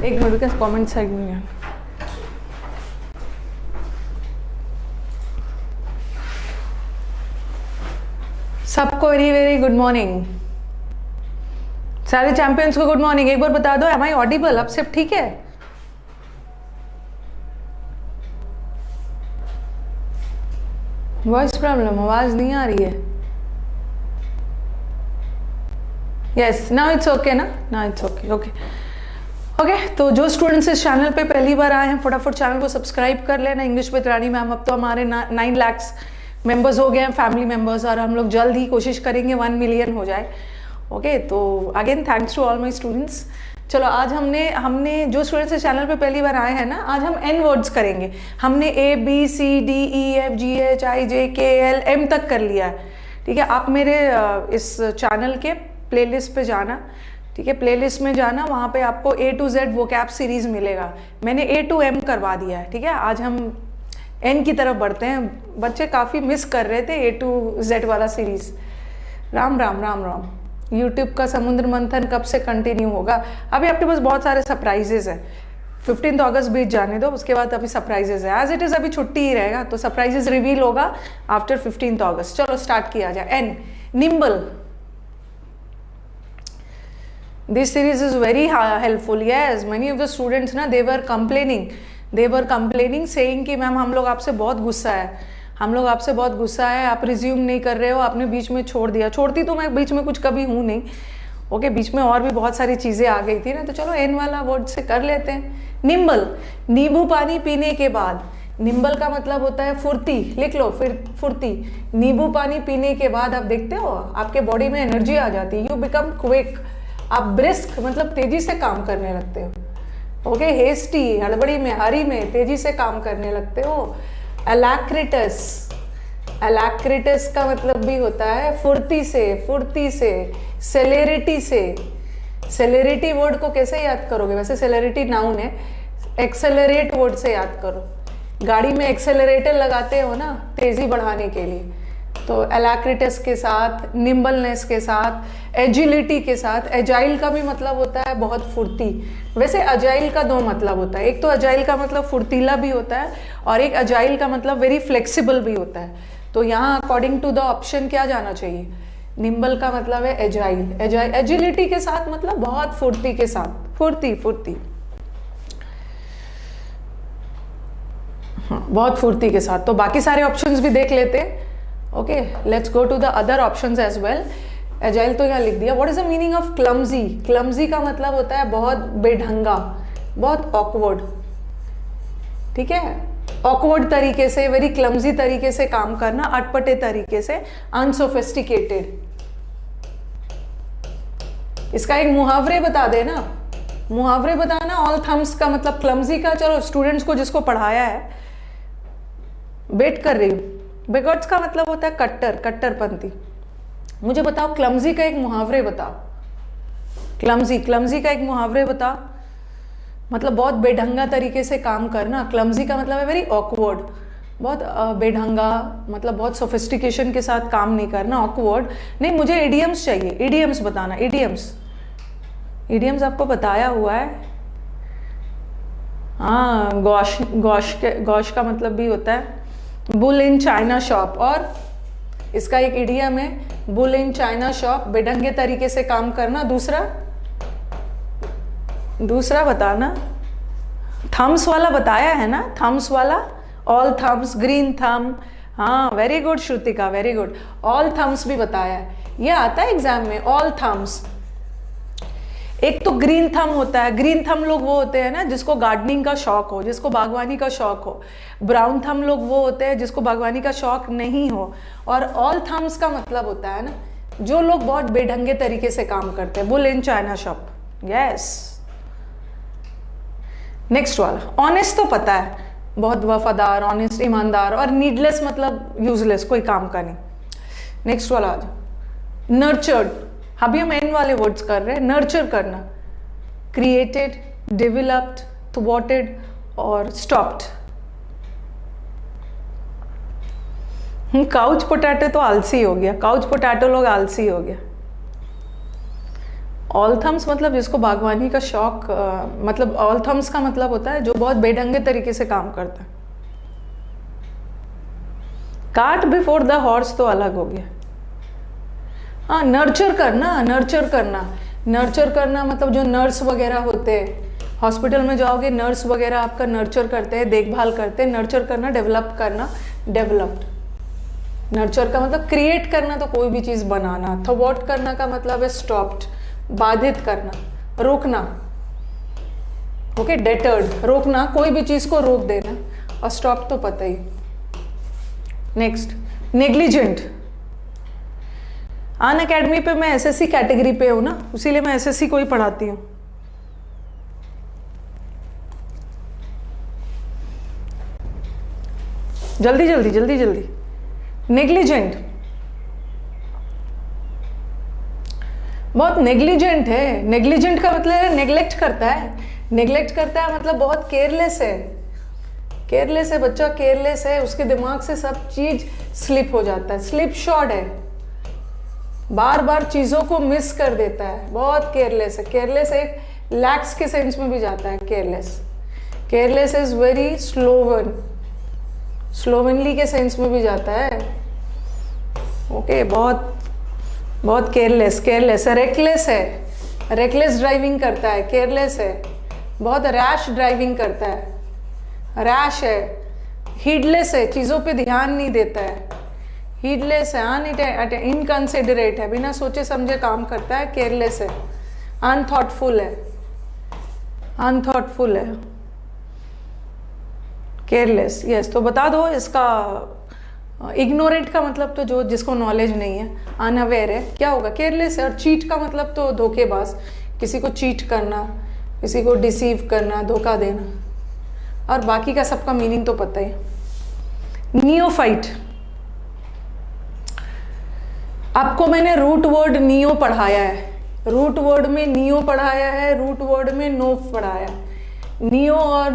एक मिनट का comment side में। सबको वेरी वेरी गुड मॉर्निंग, सारे चैंपियंस को गुड मॉर्निंग। एक बार बता दो, एम आई ऑडिबल? अब सब ठीक है? वॉइस प्रॉब्लम, आवाज नहीं आ रही है। यस, नाउ इट्स ओके ना? Now it's okay. Okay okay, तो जो स्टूडेंट्स इस चैनल पे पहली बार आए हैं फटाफट चैनल को सब्सक्राइब कर लेना। इंग्लिश विद रानी मैम, अब तो हमारे 9 लाख मेंबर्स हो गए हैं, फैमिली मेंबर्स, और हम लोग जल्द ही कोशिश करेंगे 1 मिलियन हो जाए। ओके, तो again thanks to all my students. चलो, आज हमने जो स्टूडेंट्स इस चैनल पे पहली बार आए हैं ना, आज हम N वर्ड्स करेंगे। हमने ABCDEFGHIJKL M तक कर लिया है, ठीक है। आप मेरे इस चैनल के प्लेलिस्ट पे जाना, ठीक है, प्लेलिस्ट में जाना, वहाँ पे आपको A to Z vocab series मिलेगा। मैंने A to M करवा दिया है, ठीक है। आज हम N की तरफ बढ़ते हैं। बच्चे काफ़ी मिस कर रहे थे A to Z वाला सीरीज। राम राम राम राम। यूट्यूब का समुद्र मंथन कब से कंटिन्यू होगा? अभी आपके पास बहुत सारे सरप्राइजेज हैं। 15 अगस्त बीत जाने दो, उसके बाद अभी सरप्राइजेज है। एज इट इज़ अभी छुट्टी ही रहेगा, तो सरप्राइजेज रिवील होगा आफ्टर 15 अगस्त। चलो स्टार्ट किया जाए। N, nimble. This series is very helpful. Yes, many of the students ना they were complaining saying कि मैम हम लोग आपसे बहुत गुस्सा है, आप रिज्यूम नहीं कर रहे हो, आपने बीच में छोड़ दिया। छोड़ती तो मैं बीच में कुछ कभी हूँ नहीं। ओके, बीच में और भी बहुत सारी चीज़ें आ गई थी ना, तो चलो N वाला वर्ड से कर लेते हैं। निम्बल, नींबू पानी पीने के बाद। निम्बल का मतलब होता है फुर्ती, लिख लो फिर फुर्ती। नींबू पानी पीने के बाद आप देखते हो आपके बॉडी में एनर्जी आ जाती है, यू बिकम क्विक। आप ब्रिस्क मतलब तेजी से काम करने लगते हो। ओके, हेस्टी, हड़बड़ी में, हरी में, तेजी से काम करने लगते हो। अलैक्रिटस का मतलब भी होता है फुर्ती से, सेलेरिटी से। सेलेरिटी वर्ड को कैसे याद करोगे? वैसे सेलेरिटी नाउन है, एक्सेलरेट वर्ड से याद करो। गाड़ी में एक्सेलरेटर लगाते हो ना तेजी बढ़ाने के लिए, तो अलैक्रिटस के साथ, निम्बलनेस के साथ, एजिलिटी के साथ। एजाइल का भी मतलब होता है बहुत फुर्ती। वैसे अजाइल का 2 मतलब होता है, एक तो अजाइल का मतलब फुर्तीला भी होता है, और एक अजाइल का मतलब वेरी फ्लेक्सिबल भी होता है। तो यहाँ अकॉर्डिंग टू द ऑप्शन क्या जाना चाहिए? निम्बल का मतलब है एजाइल। एजिलिटी के साथ मतलब बहुत फुर्ती के साथ, फुर्ती हाँ, बहुत फुर्ती के साथ। तो बाकी सारे ऑप्शंस भी देख लेते हैं। Okay, let's go to the other options as well. Agile तो यहाँ लिख दिया। What is the meaning of clumsy? Clumsy का मतलब होता है बहुत बेढंगा, बहुत ऑकवर्ड, ठीक है। ऑकवर्ड तरीके से, वेरी क्लमजी तरीके से काम करना, अटपटे तरीके से, अनसोफिस्टिकेटेड। इसका एक मुहावरे बता देना, मुहावरे बताना। ऑल थम्स का मतलब क्लमजी का, चलो स्टूडेंट्स को जिसको पढ़ाया है वेट कर रही हूँ। बिगॉट्स का मतलब होता है कट्टरपंथी। मुझे बताओ क्लमजी का एक मुहावरे बताओ। क्लमजी का एक मुहावरे बताओ। मतलब बहुत बेढंगा तरीके से काम करना। क्लमजी का मतलब है वेरी ऑकवर्ड, बहुत बेढंगा, मतलब बहुत सोफिस्टिकेशन के साथ काम नहीं करना, ऑकवर्ड नहीं। मुझे इडियम्स चाहिए, इडियम्स बताना। इडियम्स आपको बताया हुआ है। हाँ, गॉश का मतलब भी होता है बुल इन चाइना शॉप, और इसका एक इडियम है बुल इन चाइना शॉप, बेढंगे तरीके से काम करना। दूसरा बताना। थम्स वाला बताया है ना, थम्स वाला, ऑल थम्स, ग्रीन थम। हाँ, very good Shrutika, very good. All thumbs भी बताया है, ये आता है एग्जाम में, ऑल थम्स। एक तो ग्रीन थम होता है। ग्रीन थम लोग वो होते हैं ना जिसको गार्डनिंग का शौक हो, जिसको बागवानी का शौक हो। ब्राउन थम लोग वो होते हैं जिसको बागवानी का शौक नहीं हो। और ऑल थम्स का मतलब होता है ना जो लोग बहुत बेढंगे तरीके से काम करते हैं, bull in China shop. Yes, next वाला ऑनेस्ट तो पता है, बहुत वफादार, ऑनेस्ट, ईमानदार। और नीडलेस मतलब यूजलेस, कोई काम का नहीं। नेक्स्ट वाला आ जाओ, नर्चर्ड। अभी हम एन वाले वर्ड्स कर रहे हैं। नर्चर करना, क्रिएटेड, डेवलप्ड, थ्वाटेड और स्टॉप्ड। काउच पोटैटो तो आलसी हो गया, काउच पोटैटो लोग आलसी हो गया। ऑल थम्स मतलब जिसको बागवानी का शौक, मतलब ऑल थम्स का मतलब होता है जो बहुत बेढंगे तरीके से काम करता है। कार्ट बिफोर द हॉर्स तो अलग हो गया। हाँ, नर्चर करना, नर्चर करना, नर्चर करना मतलब जो नर्स वगैरह होते हैं, हॉस्पिटल में जाओगे नर्स वगैरह आपका नर्चर करते हैं, देखभाल करते हैं। नर्चर करना, डेवलप करना, डेवलप्ड। नर्चर का मतलब क्रिएट करना, तो कोई भी चीज़ बनाना। थवॉट करना का मतलब है स्टॉप्ड, बाधित करना, रोकना। ओके, डेटर्ड, रोकना, कोई भी चीज़ को रोक देना। और स्टॉप तो पता ही। Next, negligent. अन अकेडमी पे मैं एसएससी कैटेगरी पे हूँ ना, इसीलिए मैं एसएससी को ही पढ़ाती हूँ। जल्दी जल्दी जल्दी जल्दी। नेग्लिजेंट, बहुत नेग्लिजेंट है। नेग्लिजेंट का मतलब है नेग्लेक्ट करता है। नेग्लेक्ट करता है मतलब बहुत केयरलेस है। केयरलेस है बच्चा, केयरलेस है, उसके दिमाग से सब चीज स्लिप हो जाता है, स्लिप शॉट है, बार बार चीज़ों को मिस कर देता है, बहुत केयरलेस है। केयरलेस एक लैक्स के सेंस में भी जाता है careless. Careless is very sloven, slovenly के सेंस में भी जाता है। ओके, बहुत बहुत केयरलेस, केयरलेस है, रेकलेस है, रेकलेस ड्राइविंग करता है, केयरलेस है, बहुत रैश ड्राइविंग करता है, रैश है, हीडलेस है, चीज़ों पे ध्यान नहीं देता है, हीडलेस है, इनकंसिडरेट है, बिना सोचे समझे काम करता है, केयरलेस है, अनथॉटफुल है, अनथॉटफुल है, केयरलेस। यस, तो बता दो इसका। इग्नोरेंट का मतलब तो जो जिसको नॉलेज नहीं है, अनअवेयर है, क्या होगा? केयरलेस है। और चीट का मतलब तो धोखेबाज, किसी को चीट करना, किसी को डिसीव करना, धोखा देना। और बाकी का सबका मीनिंग तो पता ही। नियोफाइट, आपको मैंने रूट वर्ड नियो पढ़ाया है, रूट वर्ड में नियो पढ़ाया है, रूट वर्ड में नोव पढ़ाया है। नियो और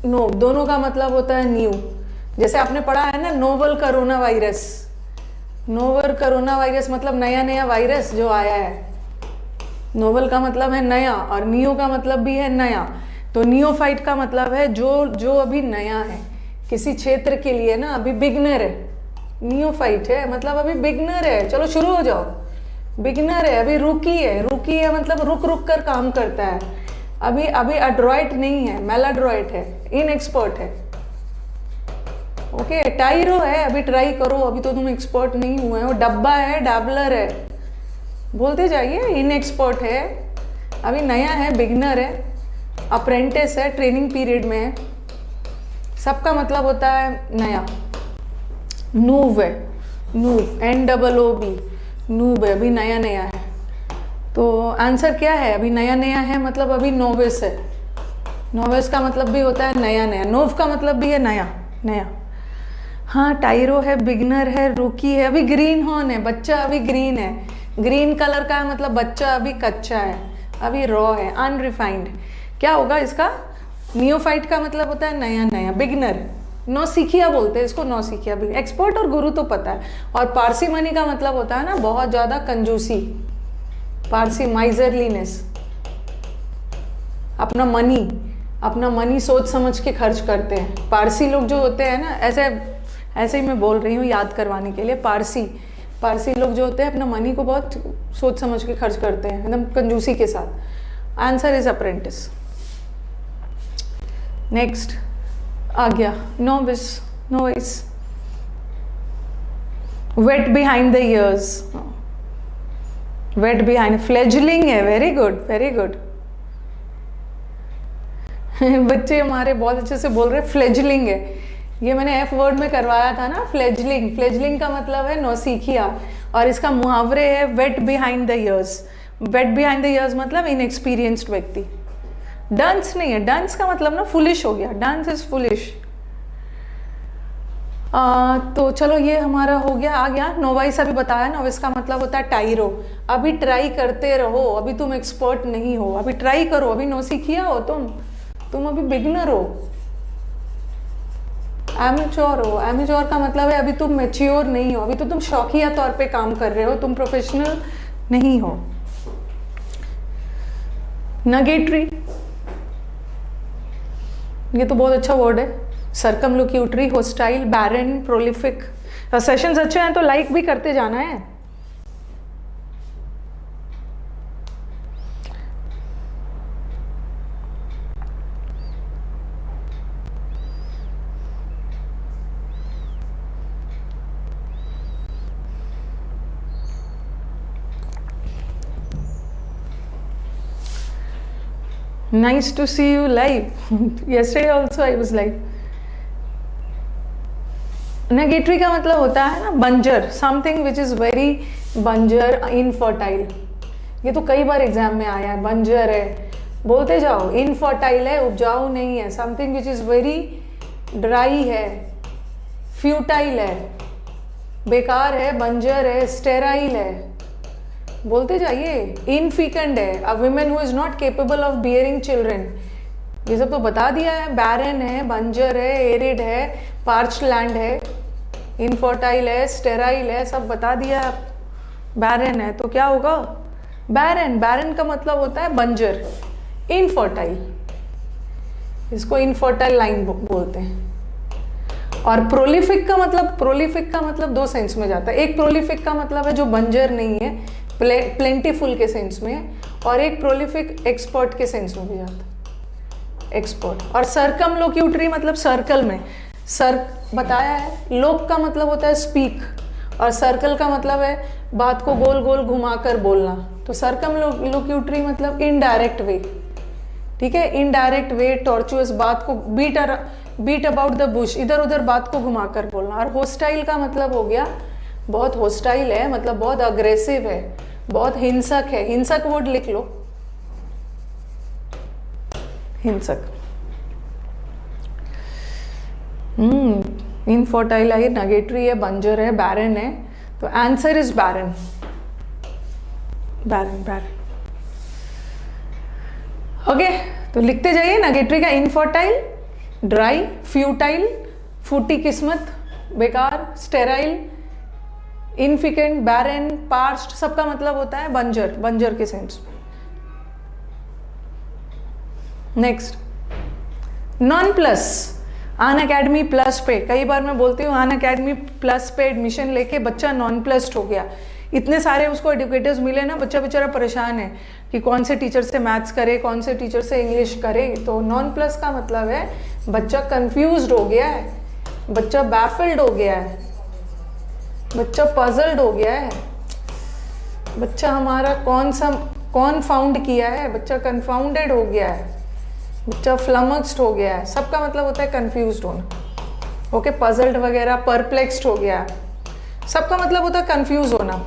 नोव दोनों का मतलब होता है न्यू। जैसे आपने पढ़ा है ना novel corona virus, novel corona virus मतलब नया नया वायरस जो आया है। नोवल का मतलब है नया और नियो का मतलब भी है नया। तो नियोफाइट का मतलब है जो अभी नया है, किसी क्षेत्र के लिए ना अभी बिगनर है। नियोफाइट है मतलब अभी बिगनर है, चलो शुरू हो जाओ। बिगनर है, अभी रूकी है, रूकी है मतलब रुक रुक कर काम करता है, अभी अभी अड्रॉइट नहीं है, मेलाड्रॉइट है, इनएक्सपर्ट है। ओके, टाइरो है, अभी ट्राई करो, अभी तो तुम एक्सपर्ट नहीं हुए हो। डब्बा है, डैबलर है, बोलते जाइए। इनएक्सपर्ट है, अभी नया है, बिगनर है, अप्रेंटिस है, ट्रेनिंग पीरियड में है। सबका मतलब होता है नया। नूव है, नूव, NOOB, नूब है, अभी नया नया है। तो आंसर क्या है? अभी नया नया है मतलब अभी नोविस है। नोविस का मतलब भी होता है नया नया, नोव का मतलब भी है नया नया। हाँ, टाइरो है, बिगनर है, रूकी है, अभी ग्रीन हॉर्न है, बच्चा अभी ग्रीन है, ग्रीन कलर का है मतलब बच्चा अभी कच्चा है, अभी रॉ है, अनरिफाइंड। क्या होगा इसका? नियोफाइट का मतलब होता है नया नया, बिगनर, नौसिखिया बोलते हैं इसको, नौसिखिया भी। एक्सपर्ट और गुरु तो पता है। और पारसी मनी का मतलब होता है ना बहुत ज़्यादा कंजूसी, पारसी माइजरलीनेस, अपना मनी सोच समझ के खर्च करते हैं। पारसी लोग जो होते हैं ना, ऐसे ही मैं बोल रही हूँ याद करवाने के लिए, पारसी लोग जो होते हैं अपना मनी को बहुत सोच समझ के खर्च करते हैं, एकदम कंजूसी के साथ। Answer is apprentice. नेक्स्ट आ गया novice, novice. Wet behind the ears, wet behind, fledgling है, वेरी गुड वेरी गुड। बच्चे हमारे बहुत अच्छे से बोल रहे हैं, फ्लेजलिंग है, ये मैंने F वर्ड में करवाया था ना, फ्लेजलिंग। फ्लेजलिंग का मतलब है नौसिखिया और इसका मुहावरे है wet behind the ears. Wet behind the ears मतलब इनएक्सपीरियंस्ड व्यक्ति। डंस नहीं है, डंस का मतलब ना फुलिश हो गया, डंस इज फुलिश। तो चलो ये हमारा हो गया, आ गया। नोवाइस अभी बताया, नोविस का मतलब होता है टाइरो। अभी ट्राई करते रहो, अभी तुम एक्सपर्ट नहीं हो, अभी ट्राई करो, अभी नौसिखिया हो तुम अभी बिगनर हो। एमेच्योर हो, एमेच्योर का मतलब है अभी तुम मैच्योर नहीं हो, अभी तो तुम शौकिया तौर पे काम कर रहे हो, तुम प्रोफेशनल नहीं हो। नगेटरी, ये तो बहुत अच्छा वर्ड है। सर्कमलोक्यूटरी, होस्टाइल, बैरन, प्रोलिफिक। सेशंस अच्छे हैं तो लाइक भी करते जाना है। Nice to see you live. Yesterday also I was live. नेगेटरी का मतलब होता है ना बंजर, समथिंग विच इज वेरी बंजर, इनफर्टाइल। ये तो कई बार एग्जाम में आया है, बंजर है, बोलते जाओ, इनफर्टाइल है, उपजाऊ नहीं है, something which is very dry है, फ्यूटाइल है, बेकार है, बंजर है, स्टेराइल है, बोलते जाइए, इनफिकेंट है, a woman who is not capable of bearing children, ये सब तो बता दिया है। बैरन है, बंजर है, एरिड है, पार्च्ड लैंड है, इनफर्टाइल है, स्टेराइल है, सब बता दिया। बैरन है तो क्या होगा? बैरन, बैरन का मतलब होता है बंजर, इनफर्टाइल, इसको इनफर्टाइल लाइन बोलते हैं। और प्रोलिफिक का मतलब, प्रोलिफिक का मतलब दो सेंस में जाता है। एक प्रोलिफिक का मतलब है जो बंजर नहीं है, प्लेंटीफुल के सेंस में, और एक प्रोलिफिक एक्सपर्ट के सेंस में भी जाता है, एक्सपर्ट। और सर्कमलोक्यूटरी मतलब सर्कल में, बताया है। लोक का मतलब होता है स्पीक, और सर्कल का मतलब है बात को गोल गोल घुमाकर बोलना। तो सर्कमलोक्यूटरी मतलब इनडायरेक्ट वे, ठीक है, इनडायरेक्ट वे, टॉर्चुअस, बात को बीट अबाउट द बुश, इधर उधर बात को घुमाकर बोलना। और होस्टाइल का मतलब हो गया बहुत होस्टाइल है, मतलब बहुत अग्रेसिव है, बहुत हिंसक है। हिंसक वर्ड लिख लो, हिंसक। इनफर्टाइल है, नेगेटरी है, बंजर है, बैरन है, तो answer is barren, barren, barren. Okay, तो लिखते जाइए। नेगेटरी का इनफर्टाइल, ड्राई, फ्यूटाइल, फूटी किस्मत, बेकार, स्टेराइल, इनफिकेंट, बैरन, पार्च्ड, सबका मतलब होता है बंजर, बंजर के सेंस। नेक्स्ट, नॉन प्लस, अन अकेडमी प्लस पे। कई बार मैं बोलती हूँ अन अकेडमी प्लस पे एडमिशन लेके बच्चा नॉन प्लस्ड हो गया। इतने सारे उसको एडुकेटर्स मिले ना, बच्चा बेचारा परेशान है कि कौन से टीचर से मैथ्स करे, कौन से टीचर से इंग्लिश करे। तो नॉन प्लस का मतलब है बच्चा कंफ्यूज्ड हो गया है, बच्चा बैफिल्ड हो गया है, बच्चा पजल्ड हो गया है, बच्चा हमारा कौन फाउंड किया है, बच्चा कंफाउंडेड हो गया है, बच्चा फ्लमक्स्ड हो गया है। सबका मतलब होता है कंफ्यूज्ड होना। ओके, पजल्ड वगैरह, परप्लेक्स्ड हो गया, सबका मतलब होता है कंफ्यूज होना,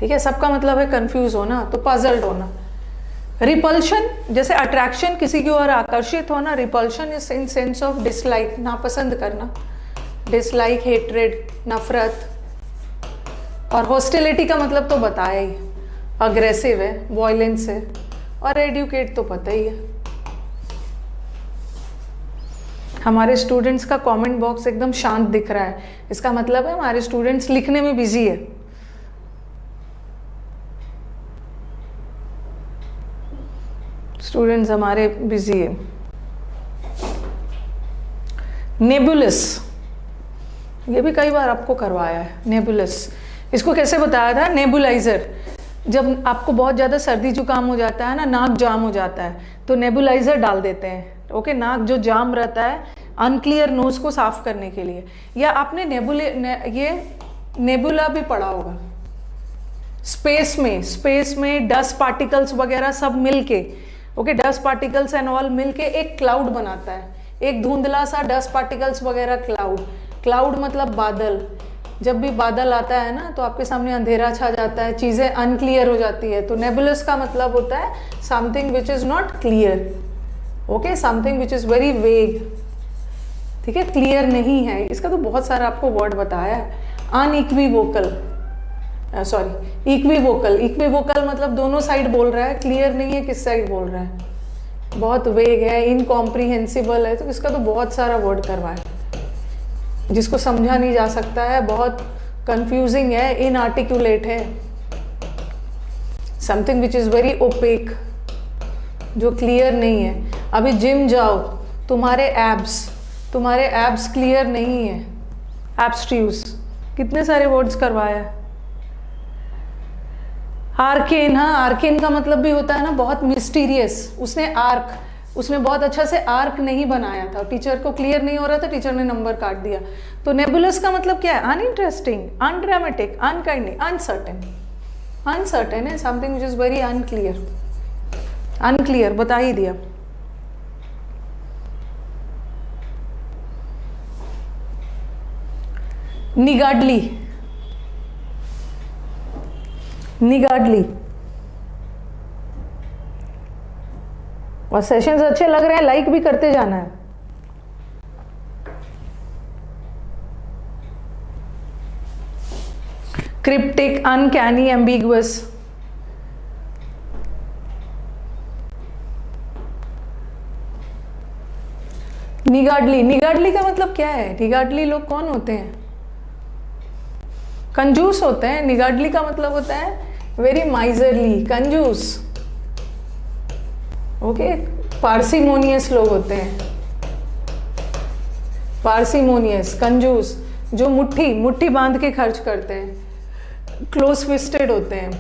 ठीक है, सबका मतलब है कंफ्यूज होना, तो पजल्ड होना। रिपल्शन, जैसे अट्रैक्शन, किसी की ओर आकर्षित होना। Repulsion is in sense of dislike, नापसंद करना, डिसलाइक, हेट्रेड, नफरत। और हॉस्टिलिटी का मतलब तो बताया ही, अग्रेसिव है, वॉयलेंस है। और एडुकेट तो पता ही है। हमारे स्टूडेंट्स का कमेंट बॉक्स एकदम शांत दिख रहा है, इसका मतलब है हमारे स्टूडेंट्स लिखने में बिजी है। स्टूडेंट्स हमारे बिजी है। नेबुलस, ये भी कई बार आपको करवाया है। नेबुलस, इसको कैसे बताया था? नेबुलाइजर। जब आपको बहुत ज़्यादा सर्दी जुकाम हो जाता है ना, नाक जाम हो जाता है, तो नेबुलाइजर डाल देते हैं। ओके, नाक जो जाम रहता है, अनक्लियर नोज को साफ करने के लिए। या आपने ये नेबुला भी पढ़ा होगा। स्पेस में डस्ट पार्टिकल्स वगैरह सब मिलके, okay, dust particles and all मिलके एक क्लाउड बनाता है, एक धुंधला सा डस्ट पार्टिकल्स वगैरह क्लाउड। क्लाउड मतलब बादल। जब भी बादल आता है ना, तो आपके सामने अंधेरा छा जाता है, चीज़ें अनक्लियर हो जाती है। तो नेबुलस का मतलब होता है something which is not clear, okay, something which is very vague, ठीक है, क्लियर नहीं है। इसका तो बहुत सारा आपको वर्ड बताया है। Unequivocal, sorry, equivocal. इक्विवोकल मतलब दोनों साइड बोल रहा है, क्लियर नहीं है किस साइड बोल रहा है, बहुत वेग है, इनकॉम्प्रिहेंसिबल है। तो इसका तो बहुत सारा वर्ड करवाया, जिसको समझा नहीं जा सकता है, बहुत कंफ्यूजिंग है, इनआर्टिकुलेट है, something which is very opaque, जो क्लियर नहीं है। अभी जिम जाओ, तुम्हारे एब्स क्लियर नहीं है, एब्स्ट्यूस, कितने सारे वर्ड्स करवाया। आर्केन, हाँ आर्केन का मतलब भी होता है ना बहुत मिस्टीरियस। उसने बहुत अच्छा से आर्क नहीं बनाया था, टीचर को क्लियर नहीं हो रहा था, टीचर ने नंबर काट दिया। तो नेबुलस का मतलब क्या है? अनइंटरेस्टिंग, अनड्रामेटिक, अनकाइंडली, अनसर्टेन है, something which is very unclear, बता ही दिया। निगाडली और सेशंस अच्छे लग रहे हैं, लाइक भी करते जाना है। क्रिप्टिक, अनकैनी, एम्बिगुअस, निगाडली का मतलब क्या है? निगाडली लोग कौन होते हैं? कंजूस होते हैं। निगाडली का मतलब होता है वेरी माइजरली, कंजूस। ओके, पार्सिमोनियस लोग होते हैं, पार्सिमोनियस, कंजूस, जो मुट्ठी बांध के खर्च करते हैं, क्लोज फिस्टेड होते हैं।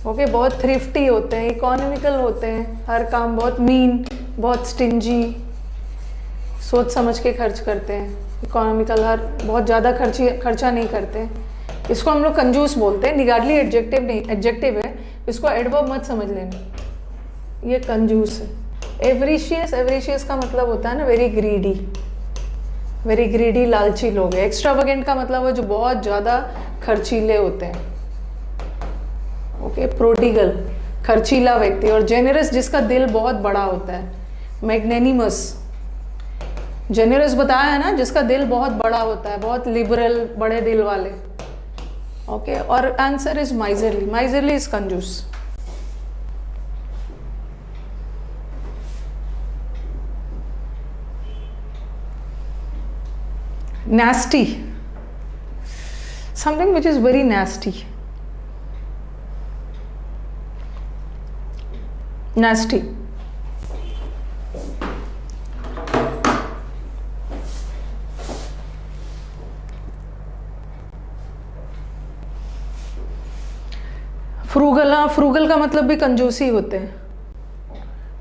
ओके, बहुत थ्रिफ्टी होते हैं, इकोनॉमिकल होते हैं, हर काम बहुत मीन, बहुत स्टिंजी, सोच समझ के खर्च करते हैं, इकोनॉमिकल, हर बहुत ज़्यादा खर्चा नहीं करते हैं। इसको हम लोग कंजूस बोलते हैं। निगाडली एडजेक्टिव है, इसको एडवर्ब मत समझ लेना, ये कंजूस है। एवरिशियस का मतलब होता है ना वेरी ग्रीडी, लालची लोग है। एक्स्ट्रावेगेंट का मतलब है जो बहुत ज़्यादा खर्चीले होते हैं। ओके, प्रोडिगल, खर्चीला व्यक्ति। और जेनरस, जिसका दिल बहुत बड़ा होता है। मैग्नेनिमस, जेनरस बताया है ना, जिसका दिल बहुत बड़ा होता है, बहुत लिबरल, बड़े दिल वाले। ओके, और आंसर इज माइजरली इज कंजूस। nasty, something which is very nasty, frugal का मतलब भी कंजूसी होते हैं।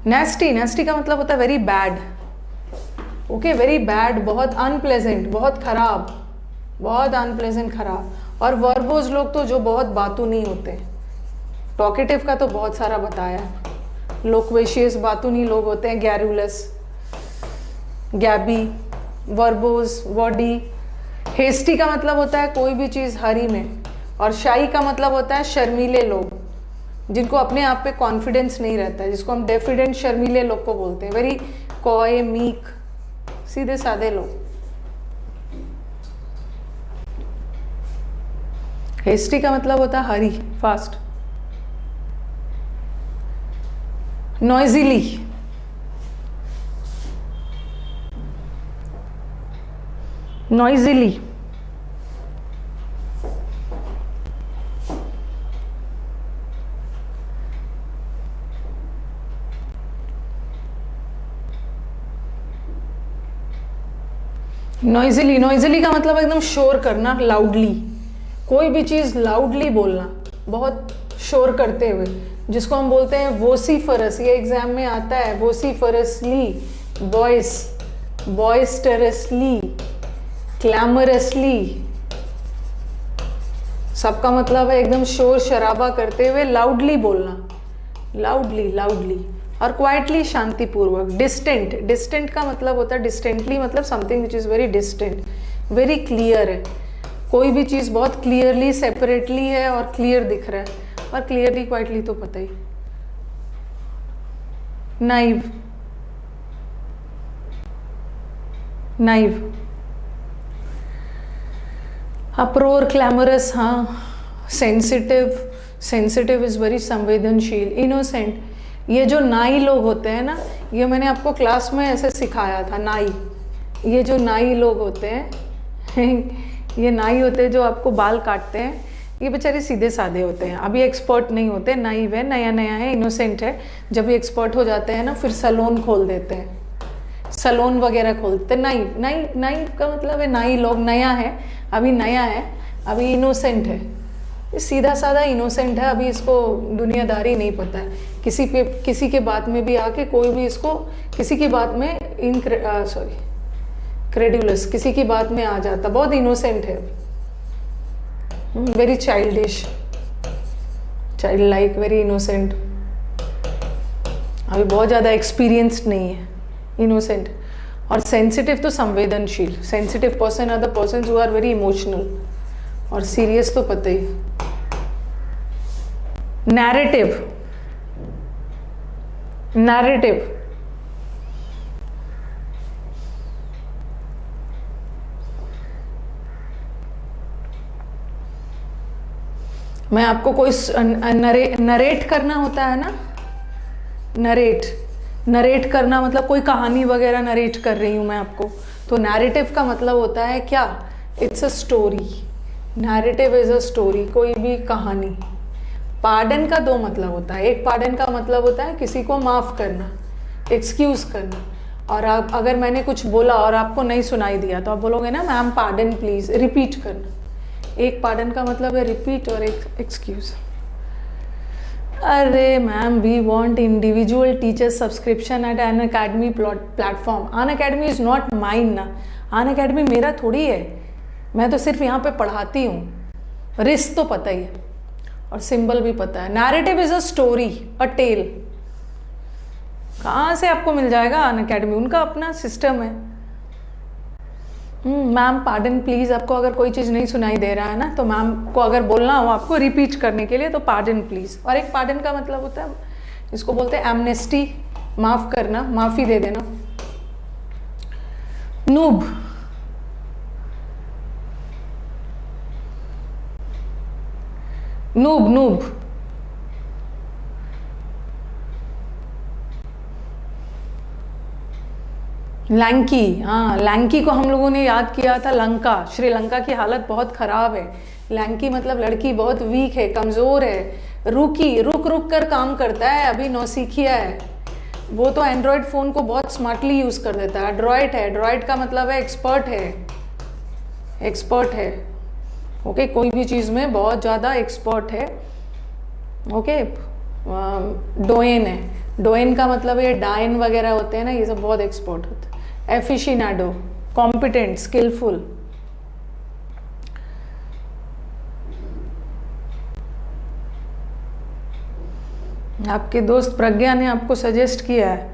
नेस्टी का मतलब होता है very bad. Okay, very bad, बहुत अनप्लेजेंट, बहुत खराब, बहुत अनप्लेजेंट, खराब। और वर्बोज लोग तो जो बहुत बातूनी होते हैं। टॉकेटिव का तो बहुत सारा बताया। लोक्वेशियस, बातूनी लोग होते हैं। Garrulous, gabby, verbose, wordy. Hasty का मतलब होता है कोई भी चीज़ हरी में। और शाई का मतलब होता है शर्मीले लोग, जिनको अपने आप पे कॉन्फिडेंस नहीं रहता है, जिसको हम डेफिडेंट शर्मीले लोग को बोलते हैं। वेरी कॉय, मीक, सीधे साधे लोग। हेस्टी का मतलब होता है हरी, फास्ट। नॉइजिली, नॉइजिली का मतलब एकदम शोर करना, लाउडली। कोई भी चीज़ लाउडली बोलना, बहुत शोर करते हुए, जिसको हम बोलते हैं वोसिफरस। ये एग्जाम में आता है, वोसिफरसली, बॉयस्टरसली, क्लैमरसली। सबका मतलब है एकदम शोर शराबा करते हुए, लाउडली बोलना, लाउडली। और क्वाइटली, शांतिपूर्वक। डिस्टेंट का मतलब होता है, डिस्टेंटली मतलब something which is very distant, very clear है। कोई भी चीज़ बहुत क्लियरली, सेपरेटली है और क्लियर दिख रहा है। और क्लियरली, क्वाइटली तो पता ही। नाइव, अप्रोर, क्लैमरस, हाँ। सेंसिटिव इज वेरी संवेदनशील। इनोसेंट, ये जो नाई लोग होते हैं ना, ये मैंने आपको क्लास में ऐसे सिखाया था। ये जो नाई लोग होते हैं ये नाई होते हैं जो आपको बाल काटते हैं। ये बेचारे सीधे साधे होते हैं, अभी एक्सपर्ट नहीं होते, नाइव है, नया नया है, इनोसेंट है। जब ये एक्सपर्ट हो जाते हैं ना फिर सलोन खोल देते हैं, सलोन वगैरह खोलते हैं। नाइव नाइव नाइव का मतलब है नाई लोग, नया है, अभी नया है, अभी इनोसेंट है, ये सीधा साधा इनोसेंट है, अभी इसको दुनियादारी नहीं पता है। किसी के बात में भी आके कोई भी इसको किसी की बात में क्रेडुलस, किसी की बात में आ जाता, बहुत इनोसेंट है, very childish, child like, very innocent, अभी बहुत ज़्यादा एक्सपीरियंस्ड नहीं है, इनोसेंट। और सेंसिटिव तो संवेदनशील, sensitive person are the person who are very emotional, और सीरियस तो पता ही। नैरेटिव, नैरेटिव मैं आपको कोई नरेट करना होता है ना, नरेट करना मतलब कोई कहानी वगैरह नरेट कर रही हूँ मैं आपको, तो नैरेटिव का मतलब होता है क्या, it's a story, narrative is a story, कोई भी कहानी। पार्डन का दो मतलब होता है, एक पार्डन का मतलब होता है किसी को माफ़ करना, एक्सक्यूज करना, और आप अगर मैंने कुछ बोला और आपको नहीं सुनाई दिया तो आप बोलोगे ना मैम पार्डन प्लीज, रिपीट करना। एक पार्डन का मतलब है रिपीट और एक एक्सक्यूज। अरे ma'am we want individual teacher subscription at Unacademy platform. Unacademy is not mine ना, अन अकेडमी मेरा थोड़ी है, मैं तो सिर्फ यहाँ पे पढ़ाती हूँ। रिस्क तो पता ही है और सिंबल भी पता है। Narrative is a story, a tale. कहाँ से आपको मिल जाएगा अन अकेडमी, उनका अपना सिस्टम है। मैम पार्डन प्लीज़, आपको अगर कोई चीज़ नहीं सुनाई दे रहा है ना तो मैम को अगर बोलना हो आपको रिपीट करने के लिए तो पार्डन प्लीज़। और एक पार्डन का मतलब होता है, इसको बोलते हैं एमनेस्टी, माफ़ करना, माफ़ी दे देना। नूब, नूब नूब लंकी, हाँ लंकी को हम लोगों ने याद किया था लंका, श्रीलंका की हालत बहुत ख़राब है। लंकी मतलब लड़की बहुत वीक है, कमज़ोर है, रुक रुक कर काम करता है, अभी नौसिखिया है। वो तो एंड्रॉयड फ़ोन को बहुत स्मार्टली यूज़ कर देता है। ड्रॉइड है, ड्रॉइड का मतलब है एक्सपर्ट है, एक्सपर्ट है। ओके, कोई भी चीज़ में बहुत ज़्यादा एक्सपर्ट है। ओके, डोएन है, डोएन का मतलब ये डाइन वगैरह होते हैं ना, ये सब बहुत एक्सपर्ट होते हैं। एफिशिनाडो, कॉम्पिटेंट, स्किलफुल। आपके दोस्त प्रज्ञा ने आपको सजेस्ट किया है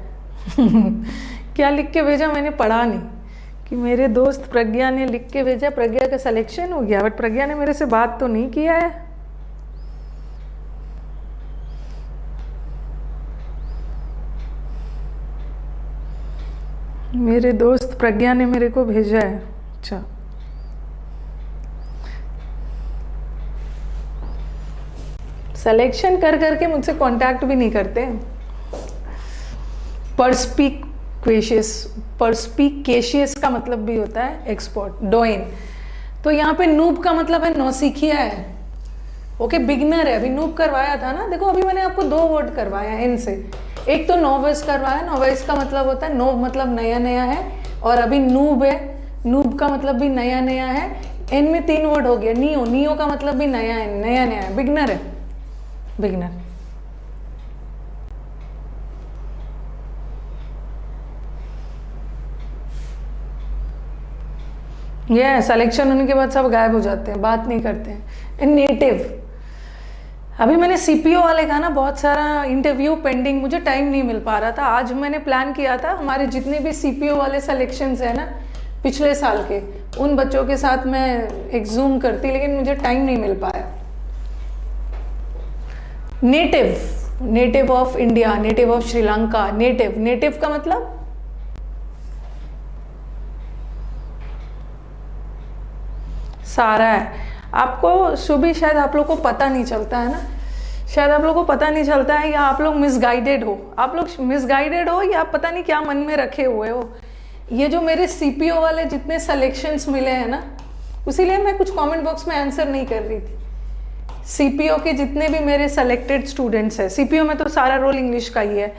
क्या लिख के भेजा, मैंने पढ़ा नहीं, कि मेरे दोस्त प्रज्ञा ने लिख के भेजा प्रज्ञा का सिलेक्शन हो गया, बट प्रज्ञा ने मेरे से बात तो नहीं किया है। मेरे दोस्त प्रज्ञा ने मेरे को भेजा है। अच्छा, सिलेक्शन कर करके मुझसे कांटेक्ट भी नहीं करते। परस्पिकेशियस, परस्पिकेशियस का मतलब भी होता है एक्सपर्ट, डोइन। तो यहाँ पे नूब का मतलब है नौसिखिया है। ओके, बिगनर है, अभी नूब करवाया था ना, देखो अभी मैंने आपको 2 वर्ड करवाया इन से। एक तो नोविस करवाया, नोविस का मतलब होता है, नोव मतलब नया नया है, और अभी नूब है, नूब का मतलब भी नया नया है। इन में 3 वर्ड हो गया। नियो, नियो का मतलब भी नया है, नया नया है। बिगनर है, बिगनर। ये सिलेक्शन होने के बाद सब गायब हो जाते हैं, बात नहीं करते हैं। नेटिव, अभी मैंने सीपीओ वाले का ना बहुत सारा इंटरव्यू पेंडिंग, मुझे टाइम नहीं मिल पा रहा था। आज मैंने प्लान किया था हमारे जितने भी सीपीओ वाले सिलेक्शंस है ना पिछले साल के, उन बच्चों के साथ मैं एक जूम करती, लेकिन मुझे टाइम नहीं मिल पाया। Native, native of India, native of Sri Lanka. Native, native का मतलब सारा है। आपको सुबह शायद आप लोग को पता नहीं चलता है ना, शायद आप लोग को पता नहीं चलता है, या आप लोग मिसगाइडेड हो, आप लोग मिसगाइडेड हो, या आप पता नहीं क्या मन में रखे हुए हो। ये जो मेरे सीपीओ वाले जितने सिलेक्शंस मिले हैं ना, उसीलिए मैं कुछ कमेंट बॉक्स में आंसर नहीं कर रही थी, सीपीओ के जितने भी मेरे सेलेक्टेड स्टूडेंट्स हैं, सीपीओ में तो सारा रोल इंग्लिश का ही है।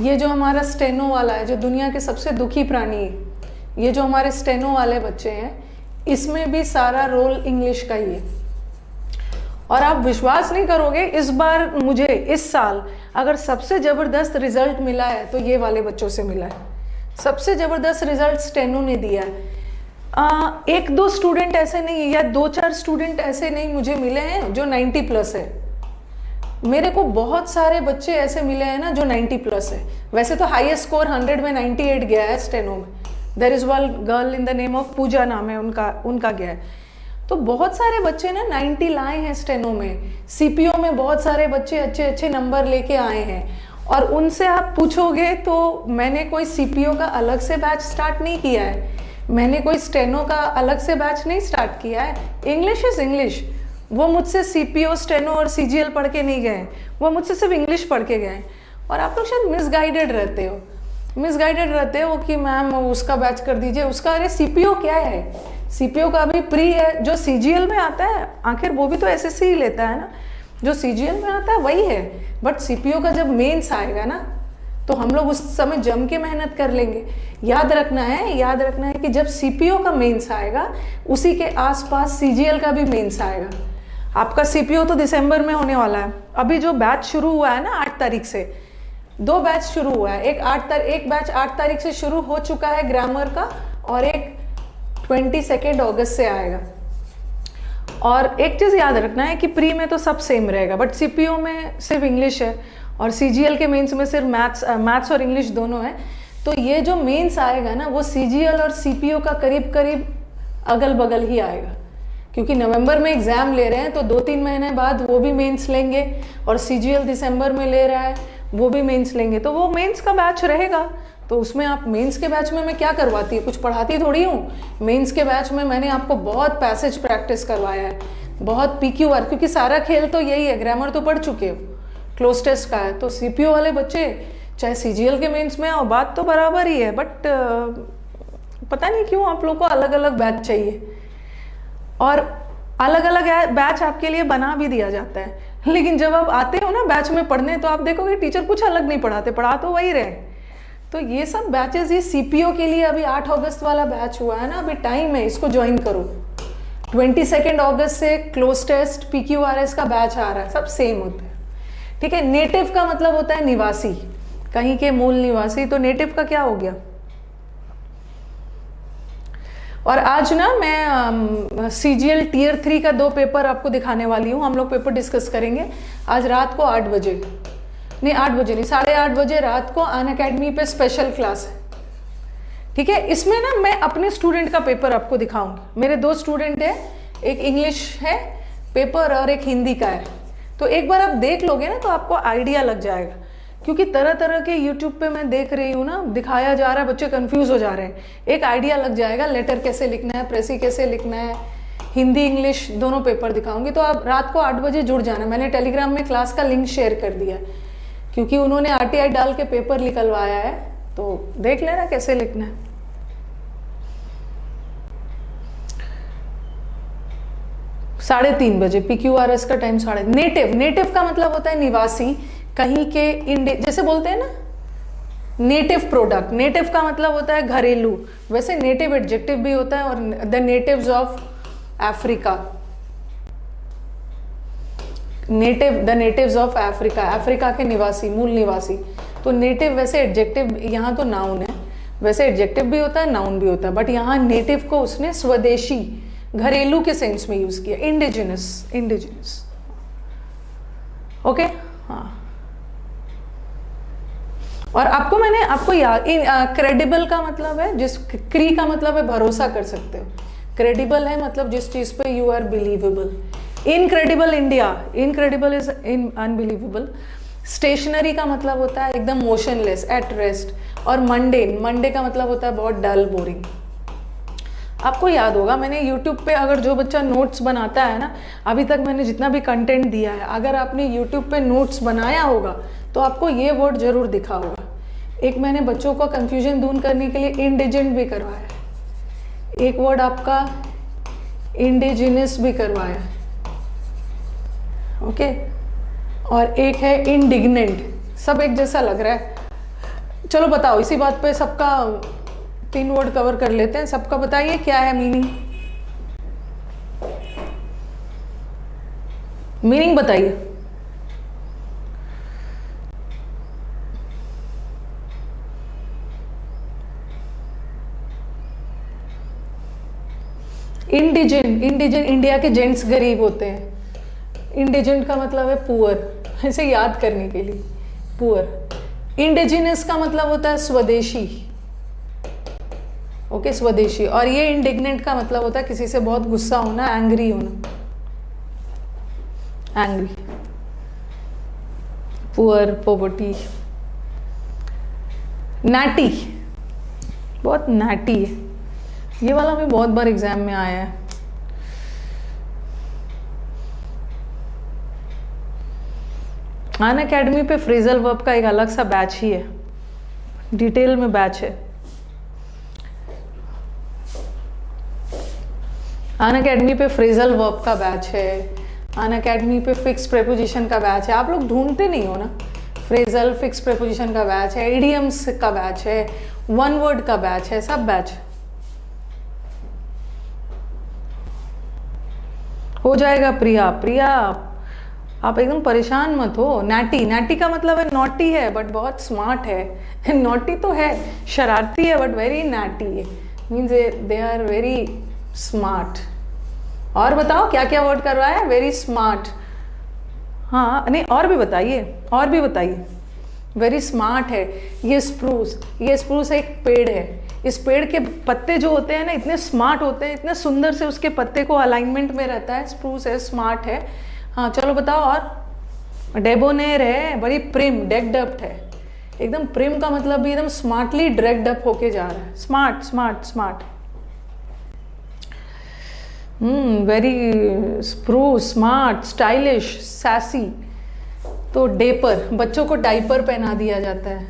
ये जो हमारा स्टेनो वाला है, जो दुनिया के सबसे दुखी प्राणी है, ये जो हमारे स्टेनो वाले बच्चे हैं, इसमें भी सारा रोल इंग्लिश का ही है। और आप विश्वास नहीं करोगे, इस बार मुझे इस साल अगर सबसे ज़बरदस्त रिजल्ट मिला है तो ये वाले बच्चों से मिला है। सबसे ज़बरदस्त रिजल्ट स्टेनो ने दिया है। एक दो स्टूडेंट ऐसे नहीं, या 2-4 स्टूडेंट ऐसे नहीं मुझे मिले हैं जो 90+ है। मेरे को बहुत सारे बच्चे ऐसे मिले हैं ना जो 90+ है। वैसे तो हाईएस्ट स्कोर 100 में 98 गया है स्टेनो में। There is one girl in the name of Pooja, नाम है उनका गया है। तो बहुत सारे बच्चे ना 90 लाए हैं स्टेनो में। सीपीओ में बहुत सारे बच्चे अच्छे अच्छे नंबर लेके आए हैं। और उनसे आप पूछोगे तो मैंने कोई सीपीओ का अलग से बैच स्टार्ट नहीं किया है, मैंने कोई स्टेनो का अलग से बैच नहीं स्टार्ट किया है। English is English. वो मुझसे सीपीओ, स्टेनो और सीजीएल पढ़ के नहीं गए, वो मुझसे सिर्फ इंग्लिश पढ़ के गए। और आप लोग शायद मिसगाइडेड रहते हो कि मैम उसका बैच कर दीजिए, उसका। अरे सीपीओ क्या है? सीपीओ का भी प्री है। जो सीजीएल में आता है, आखिर वो भी तो एसएससी ही लेता है ना, जो सीजीएल में आता है वही है। बट सीपीओ का जब मेंस आएगा ना, तो हम लोग उस समय जम के मेहनत कर लेंगे। याद रखना है कि जब सीपीओ का मेंस आएगा, उसी के आसपास सीजीएल का भी मेंस आएगा। आपका सीपीओ तो दिसंबर में होने वाला है। अभी जो बैच शुरू हुआ है ना 8 तारीख से, 2 बैच शुरू हुआ है। एक बैच 8 तारीख से शुरू हो चुका है ग्रामर का, और एक 22 अगस्त से आएगा। और एक चीज़ याद रखना है कि प्री में तो सब सेम रहेगा, बट सीपीओ में सिर्फ इंग्लिश है, और सीजीएल के मेंस में सिर्फ मैथ्स और इंग्लिश दोनों है। तो ये जो मेंस आएगा ना, वो सीजीएल और सीपीओ का करीब करीब अगल बगल ही आएगा। क्योंकि नवंबर में एग्ज़ाम ले रहे हैं, तो 2-3 महीने बाद वो भी मेंस लेंगे, और सीजीएल दिसंबर में ले रहा है, वो भी मेंस लेंगे। तो वो मेंस का बैच रहेगा। तो उसमें आप मेंस के बैच में मैं क्या करवाती हूँ? कुछ पढ़ाती थोड़ी हूँ। मेंस के बैच में मैंने आपको बहुत पैसेज प्रैक्टिस करवाया है, बहुत पीक्यूआर, क्योंकि सारा खेल तो यही है। ग्रामर तो पढ़ चुके हो, क्लोज टेस्ट का है। तो सीपीओ वाले बच्चे चाहे सीजीएल के मेंस में आओ, बात तो बराबर ही है। बट पता नहीं क्यों आप लोग को अलग अलग बैच चाहिए, और अलग अलग बैच आपके लिए बना भी दिया जाता है। लेकिन जब आप आते हो ना बैच में पढ़ने, तो आप देखोगे टीचर कुछ अलग नहीं पढ़ाते, पढ़ा तो वही रहे। तो ये सब बैचेस, ये सीपीओ के लिए अभी 8 अगस्त वाला बैच हुआ है ना, अभी टाइम है, इसको ज्वाइन करो। 22 अगस्त से क्लोज टेस्ट पीक्यूआरएस का बैच आ रहा है, सब सेम होता है। ठीक है। नेटिव का मतलब होता है निवासी, कहीं के मूल निवासी। तो नेटिव का क्या हो गया? और आज ना मैं सीजीएल टियर 3 का 2 पेपर आपको दिखाने वाली हूँ। हम लोग पेपर डिस्कस करेंगे आज रात को 8 बजे, नहीं 8 बजे नहीं, 8:30 बजे रात को अनअकैडमी पे स्पेशल क्लास है। ठीक है। इसमें ना मैं अपने स्टूडेंट का पेपर आपको दिखाऊंगी। मेरे 2 स्टूडेंट हैं, एक इंग्लिश है पेपर और एक हिंदी का है। तो एक बार आप देख लोगे ना, तो आपको आइडिया लग जाएगा। क्योंकि तरह तरह के यूट्यूब पे मैं देख रही हूँ ना, दिखाया जा रहा है, बच्चे कंफ्यूज हो जा रहे हैं। एक आइडिया लग जाएगा, लेटर कैसे लिखना है, प्रेसी कैसे लिखना है, हिंदी इंग्लिश दोनों पेपर दिखाऊंगी। तो आप रात को 8 बजे जुड़ जाना। मैंने टेलीग्राम में क्लास का लिंक शेयर कर दिया, क्योंकि उन्होंने आरटीआई डाल के पेपर निकलवाया है। तो देख लेना कैसे लिखना है। साढ़े 3 बजे पीक्यूआरएस का टाइम। नेटिव का मतलब होता है निवासी, कहीं के जैसे बोलते हैं ना नेटिव प्रोडक्ट। नेटिव का मतलब होता है घरेलू। वैसे नेटिव एडजेक्टिव भी होता है, और the natives of Africa, the natives of Africa, Africa के निवासी, मूल निवासी। तो नेटिव वैसे एडजेक्टिव, यहाँ तो नाउन है, वैसे एडजेक्टिव भी होता है, नाउन भी होता है, बट यहाँ नेटिव को उसने स्वदेशी, घरेलू के सेंस में यूज किया, इंडिजिनस। ओके। हाँ। और मैंने आपको याद, क्रेडिबल का मतलब है, क्री का मतलब है भरोसा कर सकते हो। क्रेडिबल है मतलब जिस चीज पे you are believable. Incredible India, incredible is unbelievable. Stationery का मतलब होता है एकदम मोशनलेस, एट रेस्ट। और मंडे का मतलब होता है बहुत डल, बोरिंग। आपको याद होगा, मैंने YouTube पे अगर जो बच्चा नोट्स बनाता है ना, अभी तक मैंने जितना भी कंटेंट दिया है, अगर आपने YouTube पे नोट्स बनाया होगा तो आपको ये वर्ड जरूर दिखा होगा। एक मैंने बच्चों को कंफ्यूजन दूर करने के लिए इंडिजेंट भी करवाया है, एक वर्ड आपका इंडिजिनस भी करवाया है। ओके, और एक है इंडिग्नेंट। सब एक जैसा लग रहा है। चलो बताओ, इसी बात पे सबका 3 वर्ड कवर कर लेते हैं। सबका बताइए क्या है मीनिंग, मीनिंग बताइए। इंडिजेंट, इंडिजेंट इंडिया के जेंट्स गरीब होते हैं। इंडिजेंट का मतलब है पुअर, ऐसे याद करने के लिए, पुअर। इंडिजिनस का मतलब होता है स्वदेशी, ओके, स्वदेशी। और ये इंडिग्नेंट का मतलब होता है किसी से बहुत गुस्सा होना, एंग्री होना, एंग्री, पुअर, पॉवर्टी। नैटी, बहुत नैटी है, ये वाला भी बहुत बार एग्जाम में आया है। अनअकैडमी पे फ्रेजल वर्ब का एक अलग सा बैच ही है, डिटेल में बैच है। अनअकैडमी पे फ्रेजल वर्ब का बैच है, अनअकैडमी पे फिक्स प्रेपोजिशन का बैच है। आप लोग ढूंढते नहीं हो ना, फ्रेजल, फिक्स प्रेपोजिशन का बैच है, इडियम्स का बैच है, वन वर्ड का बैच है, सब बैच हो जाएगा। प्रिया, प्रिया आप एकदम परेशान मत हो। नैटी, नैटी का मतलब है नॉटी है बट बहुत स्मार्ट है। नॉटी तो है, शरारती है बट वेरी नैटी है, means they are very smart. और बताओ क्या क्या वर्ड करवाया है, वेरी स्मार्ट। हाँ नहीं, और भी बताइए, और भी बताइए। वेरी स्मार्ट है। ये स्प्रूस, ये स्प्रूस एक पेड़ है। इस पेड़ के पत्ते जो होते हैं ना, इतने स्मार्ट होते हैं, इतने सुंदर से उसके पत्ते को अलाइनमेंट में रहता है। स्प्रूस है, स्मार्ट है। हाँ चलो बताओ। और डेबोनेर है, बड़ी प्रिम, डेक्ड अप है। एकदम प्रिम का मतलब भी एकदम स्मार्टली ड्रेक्ड अप होके जा रहा है। Smart, smart, smart. Very spruce, smart, stylish, sassy. तो डेपर, बच्चों को डाइपर पहना दिया जाता है।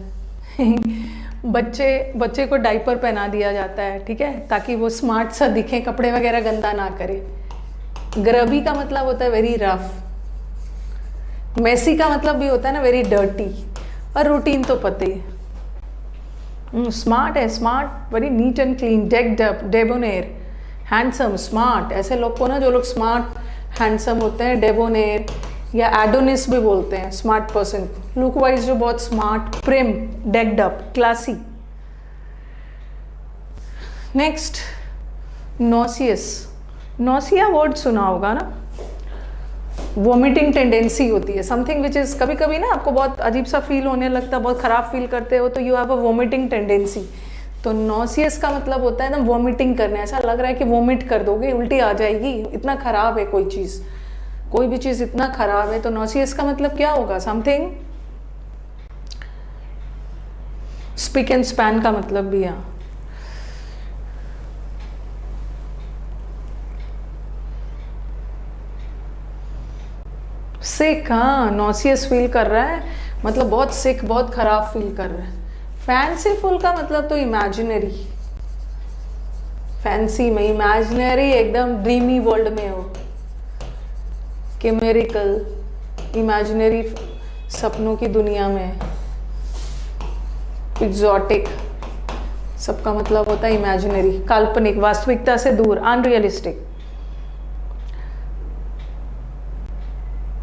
बच्चे को डाइपर पहना दिया जाता है, ठीक है, ताकि वो स्मार्ट सा दिखे, कपड़े वगैरह गंदा ना करे। ग्रबी का मतलब होता है वेरी रफ। मेसी का मतलब भी होता है ना वेरी डर्टी। और रूटीन तो पते ही। स्मार्ट है, smart, very neat and clean, decked up, डेबोनेर, handsome, smart. ऐसे लोग को ना, जो लोग स्मार्ट हैंडसम होते हैं, डेबोनेर या एडोनिस भी बोलते हैं स्मार्ट पर्सन को। लुक वाइज जो बहुत smart, prim, decked up, classy. Next, nauseous. Nausea word सुना होगा ना, वॉमिटिंग टेंडेंसी होती है, समथिंग विच इज, कभी कभी ना आपको बहुत अजीब सा फील होने लगता है, बहुत खराब फील करते हो, तो you have a vomiting tendency. तो नॉसियस का मतलब होता है ना वॉमिटिंग करना, ऐसा लग रहा है कि वॉमिट कर दोगे, उल्टी आ जाएगी, इतना खराब है कोई चीज़, कोई भी चीज़ इतना खराब है। तो नॉसियस का मतलब क्या होगा, समथिंग। स्पिक एंड स्पैन का मतलब भी है। सिक, हाँ, नॉसियस फील कर रहा है मतलब बहुत सिक, बहुत खराब फील कर रहा है। फैंसीफुल का मतलब तो इमेजिनरी, फैंसी में, इमेजिनरी एकदम ड्रीमी वर्ल्ड में हो, केमेरिकल, इमेजिनरी सपनों की दुनिया में, एग्जॉटिक, सबका मतलब होता है इमेजिनरी, काल्पनिक, वास्तविकता से दूर, अनरियलिस्टिक।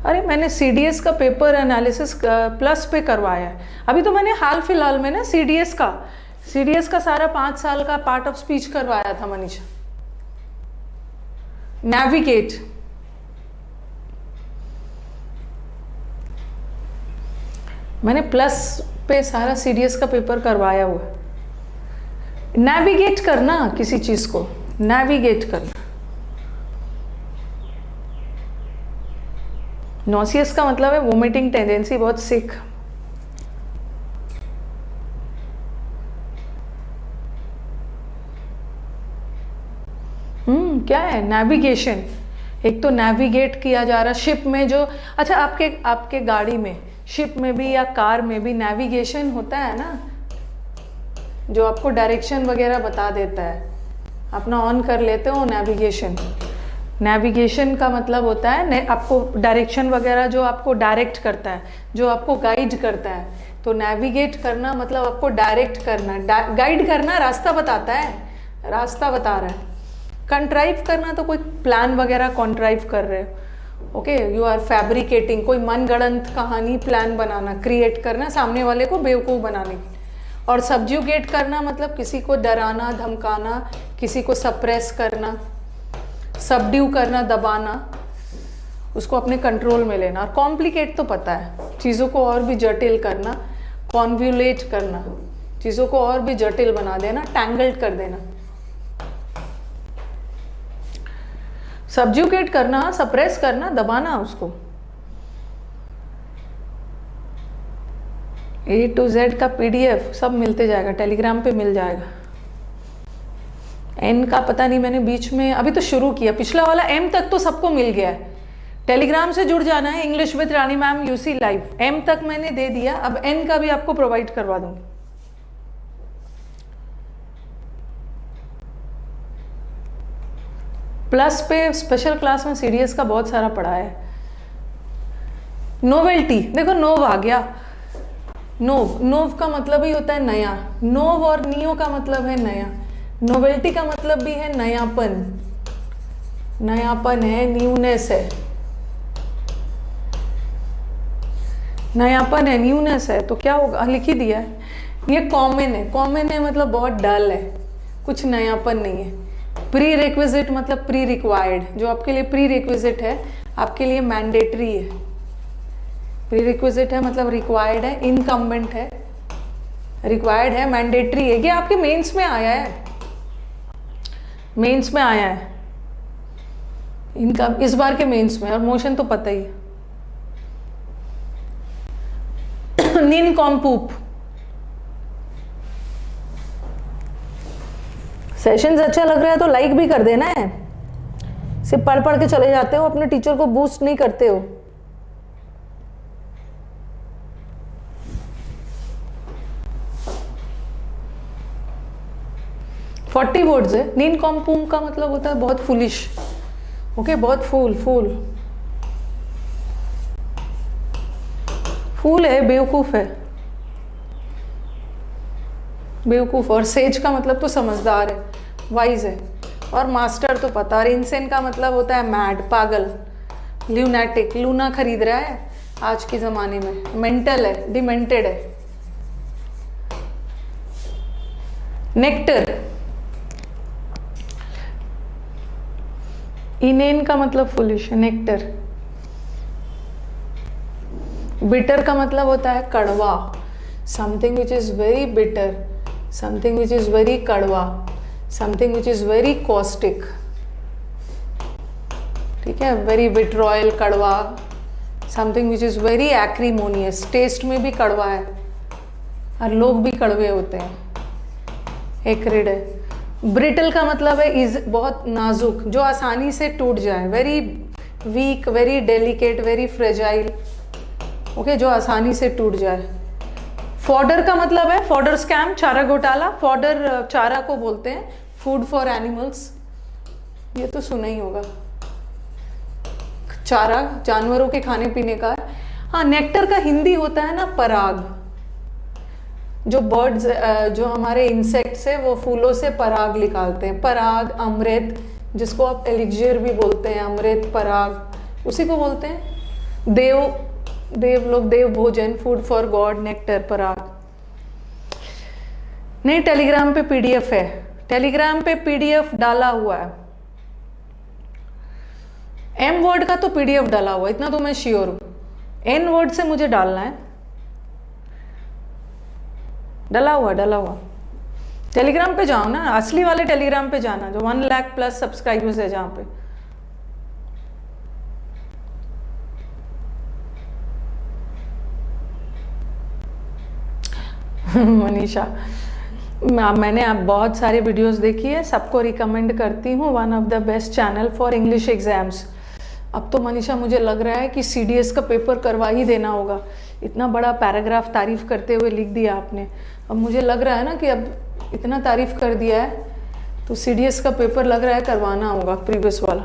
अरे मैंने सीडीएस का पेपर एनालिसिस प्लस पे करवाया है अभी, तो मैंने हाल फिलहाल में ना सीडीएस का सारा 5 साल का पार्ट ऑफ स्पीच करवाया था मनीषा। नेविगेट, मैंने प्लस पे सारा सीडीएस का पेपर करवाया हुआ है। नेविगेट करना किसी चीज को, नेविगेट करना। नॉसियस का मतलब है वोमिटिंग टेंडेंसी, बहुत सिक। क्या है, नेविगेशन। एक तो नेविगेट किया जा रहा शिप में, जो अच्छा आपके गाड़ी में, शिप में भी या कार में भी नेविगेशन होता है ना, जो आपको डायरेक्शन वगैरह बता देता है, अपना ऑन कर लेते हो नेविगेशन। नेविगेशन का मतलब होता है आपको डायरेक्शन वगैरह, जो आपको डायरेक्ट करता है, जो आपको गाइड करता है। तो नेविगेट करना मतलब आपको डायरेक्ट करना, गाइड करना, रास्ता बताता है, रास्ता बता रहा है। कंट्राइव करना तो कोई प्लान वगैरह कॉन्ट्राइव कर रहे हो, ओके, यू आर फैब्रिकेटिंग, कोई मनगढ़ंत कहानी प्लान बनाना, क्रिएट करना सामने वाले को बेवकूफ़ बनाने की। और सब्ज्यूगेट करना मतलब किसी को डराना, धमकाना, किसी को सप्रेस करना, सबड्यू करना, दबाना, उसको अपने कंट्रोल में लेना। और कॉम्प्लिकेट तो पता है, चीज़ों को और भी जटिल करना, कॉन्व्यूलेट करना, चीज़ों को और भी जटिल बना देना, टैंगल्ड कर देना। सब्ज्यूगेट करना, सप्रेस करना, दबाना उसको। A to Z का PDF सब मिलते जाएगा, टेलीग्राम पे मिल जाएगा। N का पता नहीं, मैंने बीच में अभी तो शुरू किया, पिछला वाला M तक तो सबको मिल गया है। टेलीग्राम से जुड़ जाना है, English with Rani ma'am UC live. M तक मैंने दे दिया, अब N का भी आपको प्रोवाइड करवा दूंगी। प्लस पे स्पेशल क्लास में CDS का बहुत सारा पढ़ा है। नोवेल्टी, देखो नोव आ गया। नोव, नोव का मतलब ही होता है नया। नोव और नियो का मतलब है नया। नोवेल्टी का मतलब भी है नयापन, नयापन है, न्यूनेस है, नयापन है, न्यूनेस है। तो क्या होगा, लिख ही दिया है। ये कॉमन है, कॉमन है मतलब बहुत डल है, कुछ नयापन नहीं है। प्री रिक्विजिट मतलब प्री रिक्वायर्ड, जो आपके लिए प्री रिक्विजिट है आपके लिए मैंडेटरी है। प्री रिक्विजिट है मतलब रिक्वायर्ड है, इनकम्बेंट है, रिक्वायर्ड है, मैंडेटरी है। ये आपके मेंस में आया है, मेंस में आया है, इनका इस बार के मेंस में। और मोशन तो पता ही है। निनकॉम्पूप, सेशंस अच्छा लग रहा है तो लाइक भी कर देना है। सिर्फ पढ़ पढ़ के चले जाते हो, अपने टीचर को बूस्ट नहीं करते हो। फोर्टी वर्ड्स है। निनकॉम्पूम का मतलब होता है बहुत फुलिश, ओके, बहुत फूल है, बेवकूफ है, बेवकूफ। और सेज का मतलब तो समझदार है, वाइज है। और मास्टर तो पता। और इंसेन का मतलब होता है मैड, पागल, ल्यूनैटिक, लूना खरीद रहा है आज के ज़माने में। मेंटल है, डिमेंटेड है। नेक्टर, इनेन का मतलब फुलिश है, नेक्टर। बिटर का मतलब होता है कड़वा, something which is very bitter, something which is very कड़वा, something which is very caustic, ठीक है, वेरी विट्रॉयल, कड़वा, something which is very acrimonious, taste में भी कड़वा है और लोग भी कड़वे होते हैं, एक्रिड है। ब्रिटल का मतलब है इज बहुत नाजुक, जो आसानी से टूट जाए, very weak, very delicate, very fragile, okay, जो आसानी से टूट जाए। फॉडर का मतलब है फॉडर स्कैम, चारा घोटाला। फॉडर चारा को बोलते हैं, फूड फॉर एनिमल्स, ये तो सुना ही होगा। चारा जानवरों के खाने पीने का। हाँ, नेक्टर का हिंदी होता है ना पराग। जो बर्ड्स, जो हमारे इंसेक्ट्स है वो फूलों से पराग निकालते हैं। पराग, अमृत, जिसको आप एलिक्जियर भी बोलते हैं, अमृत, पराग, उसी को बोलते हैं। देव लोग, देव भोजन, फूड फॉर गॉड, नेक्टर, पराग। नहीं, टेलीग्राम पे PDF है, टेलीग्राम पे PDF डाला हुआ है। M वर्ड का तो PDF डाला हुआ है, इतना तो मैं श्योर हूं। N वर्ड से मुझे डालना है, डाला हुआ। टेलीग्राम पे जाओ ना, असली वाले टेलीग्राम पे जाना, जो 1 लाख प्लस सब्सक्राइबर्स है जहां पे। मनीषा, मैंने आप बहुत सारे वीडियोस देखी है, सबको रिकमेंड करती हूँ, one of the best channel for English exams. अब तो मनीषा मुझे लग रहा है कि CDS का पेपर करवा ही देना होगा। इतना बड़ा पैराग्राफ तारीफ करते हुए लिख दिया आपने। अब मुझे लग रहा है ना कि अब इतना तारीफ कर दिया है तो CDS का पेपर लग रहा है करवाना होगा, प्रीवियस वाला।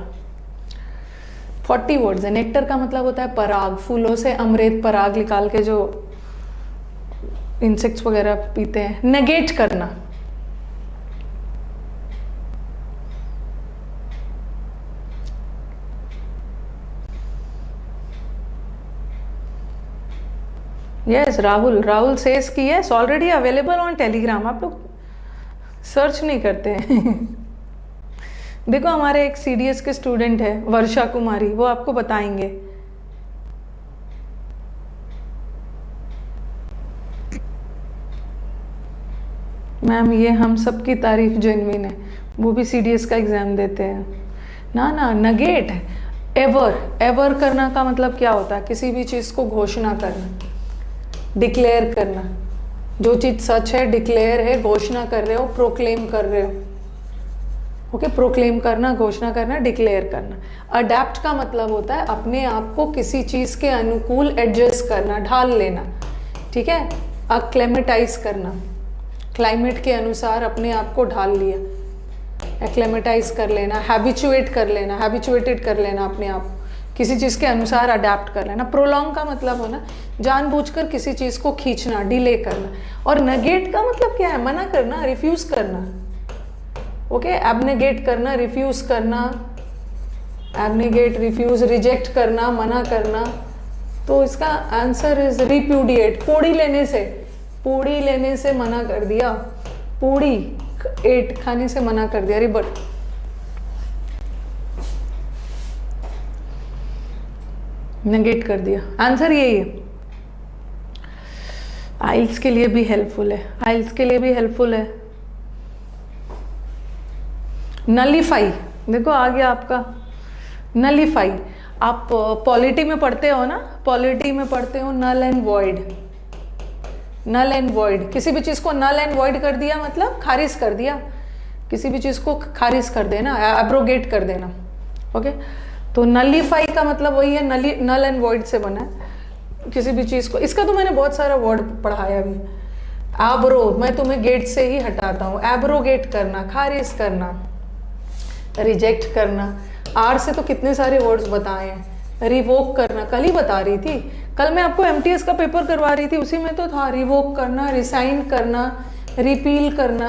40 वर्ड्स है। नेक्टर का मतलब होता है पराग, फूलों से अमृत पराग निकाल के जो इंसेक्ट्स वगैरह पीते हैं। नेगेट करना, यस राहुल सेज की yes already available on Telegram. आप लोग सर्च नहीं करते हैं। देखो हमारे एक सीडीएस के स्टूडेंट है वर्षा कुमारी, वो आपको बताएंगे। मैम ये हम सब की तारीफ जेन्युइन है, वो भी सीडीएस का एग्जाम देते हैं ना। नगेट एवर करना का मतलब क्या होता है? किसी भी चीज को घोषणा करना, डिक्लेयर करना। जो चीज सच है, डिक्लेयर है, घोषणा कर रहे हो, प्रोक्लेम कर रहे हो। ओके, प्रोक्लेम करना, घोषणा करना, डिक्लेयर करना। अडेप्ट का मतलब होता है अपने आप को किसी चीज के अनुकूल एडजस्ट करना, ढाल लेना। ठीक है, अक्लेमेटाइज करना, क्लाइमेट के अनुसार अपने आप को ढाल लिया, एक्लेमेटाइज कर लेना, हैबिचुएट कर लेना, हैबिचुएटेड कर लेना अपने आप किसी चीज़ के अनुसार अडेप्ट कर लेना। प्रोलॉन्ग का मतलब होना जानबूझकर किसी चीज़ को खींचना, डिले करना। और नेगेट का मतलब क्या है? मना करना, रिफ्यूज करना। ओके, एबनेगेट करना, रिफ्यूज करना, एबनेगेट, रिफ्यूज, रिजेक्ट करना, मना करना। तो इसका आंसर इज रिप्यूडिएट। पूड़ी लेने से मना कर दिया, पूड़ी एट खाने से मना कर दिया, रिबट। नेगेट कर दिया, आंसर यही है। आइल्स के लिए भी हेल्पफुल है, आइल्स के लिए भी हेल्पफुल है। नलीफाई, देखो आ गया आपका नलीफाई। आप पॉलिटी में पढ़ते हो ना, पॉलिटी में पढ़ते हो null and void. Null and void, किसी भी चीज को नल एंड वॉइड कर दिया मतलब खारिज कर दिया, किसी भी चीज को खारिज कर देना, एब्रोगेट कर देना। ओके, तो नलीफाई का मतलब वही है, नल एंड वॉइड से बना है किसी भी चीज को। इसका तो मैंने बहुत सारा वर्ड पढ़ाया भी। एब्रो, मैं तुम्हें गेट से ही हटाता हूँ। एब्रोगेट करना, खारिज करना, रिजेक्ट करना। आर से तो कितने सारे वर्ड्स बताए हैं। रिवोक करना, कल ही बता रही थी, कल मैं आपको एमटीएस का पेपर करवा रही थी, उसी में तो था। रिवोक करना, रिसाइन करना, रिपील करना,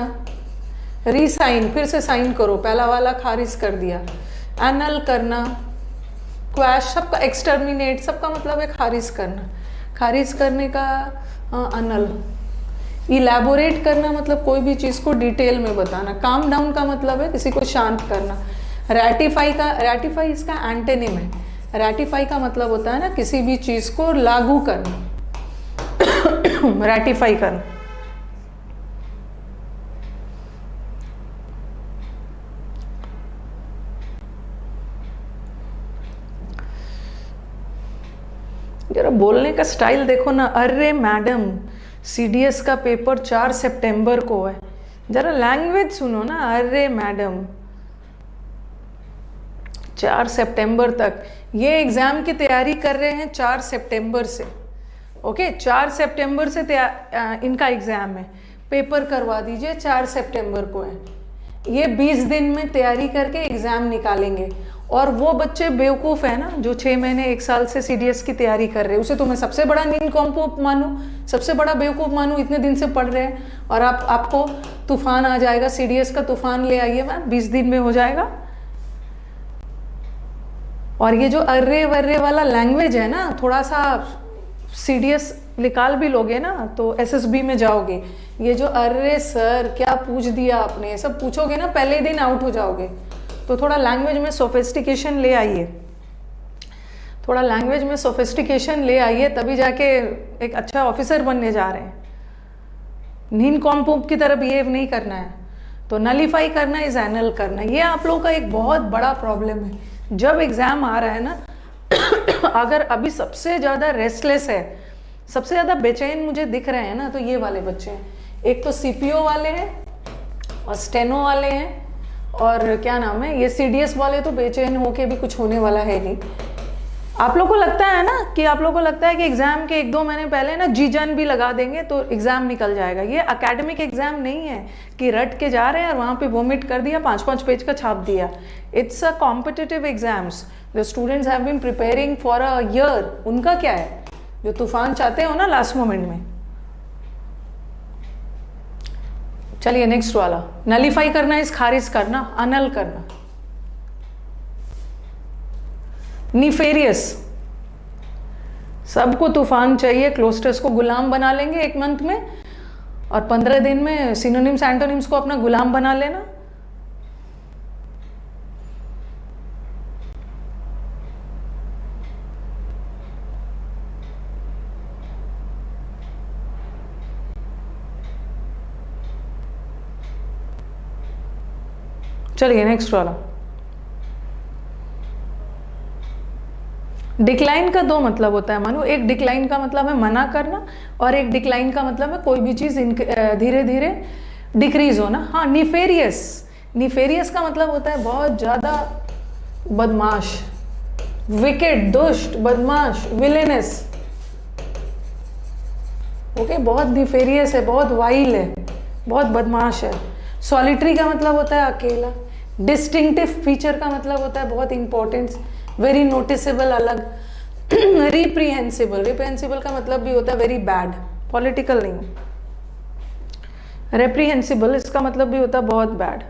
रिसाइन, फिर से साइन करो, पहला वाला खारिज कर दिया। एनल करना, क्वैश, सबका एक्सटर्मिनेट, सबका मतलब है खारिज करना, खारिज करने का अनल। इलेबोरेट करना मतलब कोई भी चीज़ को डिटेल में बताना। काम डाउन का मतलब है किसी को शांत करना। रैटिफाई इसका एंटेनिम है। रैटिफाई का मतलब होता है ना किसी भी चीज़ को लागू करना। रैटिफाई करना। जरा बोलने का स्टाइल देखो ना। अरे मैडम, सीडीएस का पेपर 4 सितंबर को है, जरा लैंग्वेज सुनो ना। अरे मैडम, 4 सितंबर तक ये एग्जाम की तैयारी कर रहे हैं, 4 सितंबर से। ओके, 4 सितंबर से इनका एग्जाम है, पेपर करवा दीजिए, 4 सितंबर को है। ये 20 दिन में तैयारी करके एग्जाम निकालेंगे। और वो बच्चे बेवकूफ़ है ना जो 6 महीने 1 साल से सीडीएस की तैयारी कर रहे हैं, उसे तो मैं सबसे बड़ा निनकॉम्पोप मानूं, सबसे बड़ा बेवकूफ़ मानूं। इतने दिन से पढ़ रहे हैं और आपको तूफान आ जाएगा, सीडीएस का तूफान ले आइए मैम, 20 दिन में हो जाएगा। और ये जो अर्रे वर्रे वाला लैंग्वेज है ना, थोड़ा सा सीडीएस निकाल भी लोगे ना तो एसएसबी में जाओगे। ये जो अरे सर क्या पूछ दिया आपने, सब पूछोगे ना, पहले दिन आउट हो जाओगे। तो थोड़ा लैंग्वेज में सोफिस्टिकेशन ले आइए, थोड़ा लैंग्वेज में सोफिस्टिकेशन ले आइए, तभी जाके एक अच्छा ऑफिसर बनने जा रहे हैं। निनकॉम्पोप की तरह बिहेव नहीं करना है। तो नलीफाई करना इज एनल करना। ये आप लोगों का एक बहुत बड़ा प्रॉब्लम है। जब एग्जाम आ रहा है ना अगर अभी सबसे ज़्यादा रेस्टलेस है, सबसे ज़्यादा बेचैन मुझे दिख रहे हैं ना, तो ये वाले बच्चे हैं। एक तो सीपीओ वाले हैं और स्टेनो वाले हैं, और क्या नाम है, ये सीडीएस वाले तो बेचैन होके भी कुछ होने वाला है नहीं। आप लोगों को लगता है ना कि एग्जाम के 1-2 महीने पहले ना जी जान भी लगा देंगे तो एग्जाम निकल जाएगा। ये एकेडमिक एग्जाम नहीं है कि रट के जा रहे हैं और वहाँ पे वोमिट कर दिया, 5-5 पेज का छाप दिया। It's a competitive exams. The students have been preparing for a year, उनका क्या है? जो तूफान चाहते हो ना लास्ट मोमेंट में। चलिए नेक्स्ट वाला, नलीफाई करना इस खारिज करना, अनल करना। निफेरियस, सबको तूफान चाहिए, क्लोस्टर्स को गुलाम बना लेंगे 1 मंथ में और 15 दिन में सिनोनिम्स एंटोनिम्स को अपना गुलाम बना लेना। चलिए नेक्स्ट वाला, डिक्लाइन का 2 मतलब होता है मानो। एक डिक्लाइन का मतलब है मना करना और एक डिक्लाइन का मतलब है कोई भी चीज धीरे धीरे डिक्रीज होना। हाँ, निफेरियस, निफेरियस का मतलब होता है बहुत ज्यादा बदमाश, विकेट, दुष्ट, बदमाश, विलेनस। ओके, बहुत निफेरियस है, बहुत वाइल है, बहुत बदमाश है। सॉलिटरी का मतलब होता है अकेला। डिस्टिंक्टिव फीचर का मतलब होता है बहुत इंपॉर्टेंट, वेरी नोटिसेबल, अलग। रिप्रीहेंसिबल, रिप्रीहेंसिबल का मतलब भी होता है वेरी बैड, पॉलिटिकल नहीं। रेप्रीहेंसिबल इसका मतलब भी होता है बहुत बैड।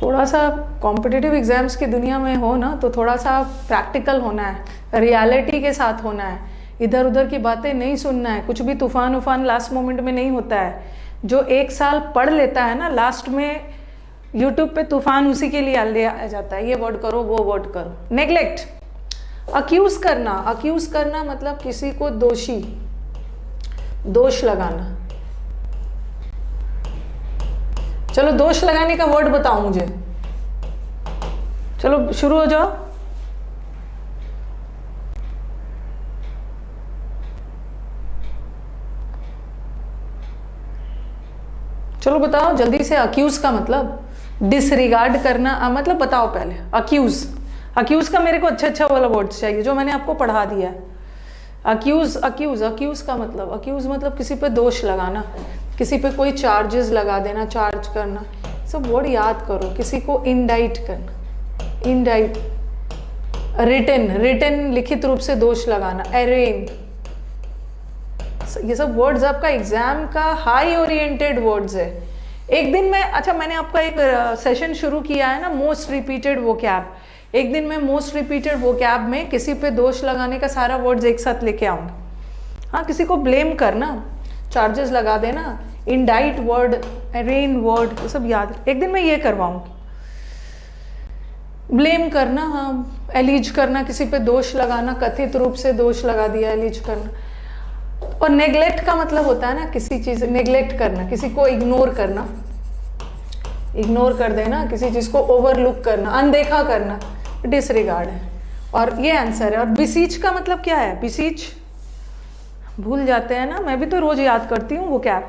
थोड़ा सा कॉम्पिटिटिव एग्जाम्स की दुनिया में हो ना तो थोड़ा सा प्रैक्टिकल होना है, रियलिटी के साथ होना है, इधर उधर की बातें नहीं सुनना है। कुछ भी तूफान उफान लास्ट मोमेंट में नहीं होता है। जो 1 साल पढ़ लेता है ना, लास्ट में यूट्यूब पे तूफान उसी के लिए ले आ जाता है, ये वर्ड करो वो वर्ड करो। नेग्लेक्ट, अक्यूज करना, अक्यूज करना मतलब किसी को दोषी, दोष लगाना। चलो दोष लगाने का वर्ड बताओ मुझे, चलो शुरू हो जाओ। चलो बताओ जल्दी से। अक्यूज का मतलब डिसरिगार्ड करना, मतलब बताओ पहले। अक्यूज, अक्यूज का मेरे को अच्छा वाला वर्ड्स चाहिए जो मैंने आपको पढ़ा दिया है। अक्यूज, अक्यूज, अक्यूज का मतलब, अक्यूज मतलब किसी पे दोष लगाना, किसी पे कोई चार्जेस लगा देना, चार्ज करना, सब वर्ड याद करो। किसी को इंडाइट करना, इंडाइट। रिटन, रिटन लिखित रूप से दोष लगाना। अरेन, ये सब वर्ड्स आपका एग्जाम का हाई ओरिएंटेड वर्ड्स है। एक दिन में, अच्छा मैंने आपका एक सेशन शुरू किया है ना, मोस्ट रिपीटेड वोकैब। एक दिन मैं मोस्ट रिपीटेड वोकैब में किसी पे दोष लगाने का सारा वर्ड्स एक साथ लेके आऊंगी। हाँ, किसी को ब्लेम करना, चार्जेस लगा देना, इंडाइट वर्ड, अरेन वर्ड, ये सब याद, एक दिन मैं ये करवाऊंगी। ब्लेम करना, हाँ, एलिज करना, किसी पे दोष लगाना, कथित रूप से दोष लगा दिया, एलिज करना। और नेग्लेक्ट का मतलब होता है ना किसी चीज, नेग्लेक्ट करना, किसी को इग्नोर करना, इग्नोर कर देना, किसी चीज को ओवरलुक करना, अनदेखा करना, डिसरिगार्ड है। और ये आंसर है। और बिसीच का मतलब क्या है? बिसीच भूल जाते हैं ना, मैं भी तो रोज याद करती हूँ वो कैप।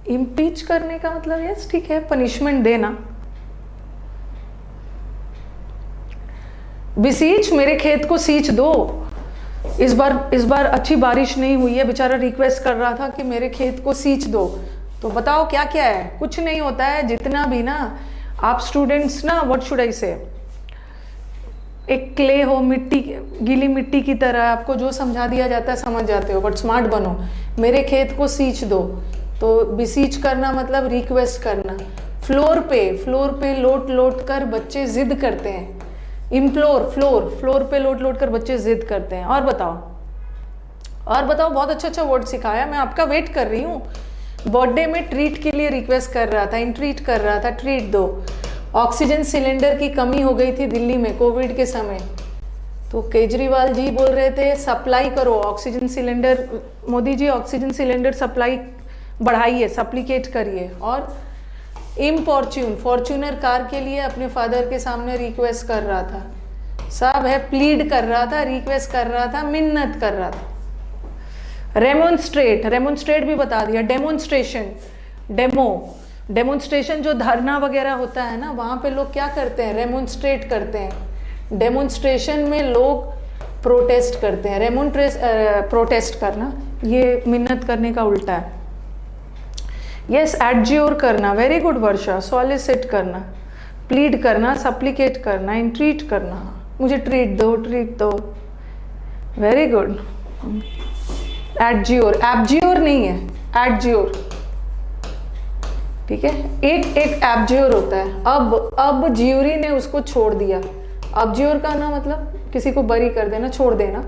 इम्पीच करने का मतलब यस ठीक है, पनिशमेंट देना। बिसीच, मेरे खेत को सींच दो। इस बार अच्छी बारिश नहीं हुई है, बेचारा रिक्वेस्ट कर रहा था कि मेरे खेत को सींच दो। तो बताओ क्या क्या है? कुछ नहीं होता है। जितना भी ना आप स्टूडेंट्स ना, व्हाट शुड आई से, एक क्ले हो, मिट्टी, गीली मिट्टी की तरह, आपको जो समझा दिया जाता है समझ जाते हो, बट स्मार्ट बनो। मेरे खेत को सींच दो, तो बिसीच करना मतलब रिक्वेस्ट करना। फ्लोर पे लोट लोट कर बच्चे जिद करते हैं। इम्प्लोर, फ्लोर पे लोट लोट कर बच्चे जिद करते हैं। और बताओ बहुत अच्छा वर्ड सिखाया, मैं आपका वेट कर रही हूँ। बर्थडे में ट्रीट के लिए रिक्वेस्ट कर रहा था, इंट्रीट कर रहा था, ट्रीट दो। ऑक्सीजन सिलेंडर की कमी हो गई थी दिल्ली में कोविड के समय, तो केजरीवाल जी बोल रहे थे सप्लाई करो oxygen cylinder, Modi ji oxygen cylinder supply बढ़ाइए, सप्लीकेट करिए। और इम्पॉर्च्यून, फॉर्च्यूनर कार के लिए अपने फादर के सामने रिक्वेस्ट कर रहा था। सब है, प्लीड कर रहा था, रिक्वेस्ट कर रहा था, मिन्नत कर रहा था। रेमोन्स्ट्रेट भी बता दिया। डेमोन्स्ट्रेशन, डेमोन्स्ट्रेशन जो धरना वगैरह होता है ना, वहाँ पे लोग क्या करते हैं? रेमोन्स्ट्रेट करते हैं। डेमोन्स्ट्रेशन में लोग प्रोटेस्ट करते हैं। प्रोटेस्ट करना ये मिन्नत करने का उल्टा है। यस, एडज्योर करना, वेरी गुड वर्षा, सॉलिसिट करना, प्लीड करना, सप्लिकेट करना, इंट्रीट करना, मुझे ट्रीट दो, ट्रीट दो, वेरी गुड। एडज्योर, एब्ज्योर नहीं है, एडज्योर, ठीक है। एक एब्ज्योर होता है, अब ज्यूरी ने उसको छोड़ दिया। एब्ज्योर का ना मतलब किसी को बरी कर देना, छोड़ देना,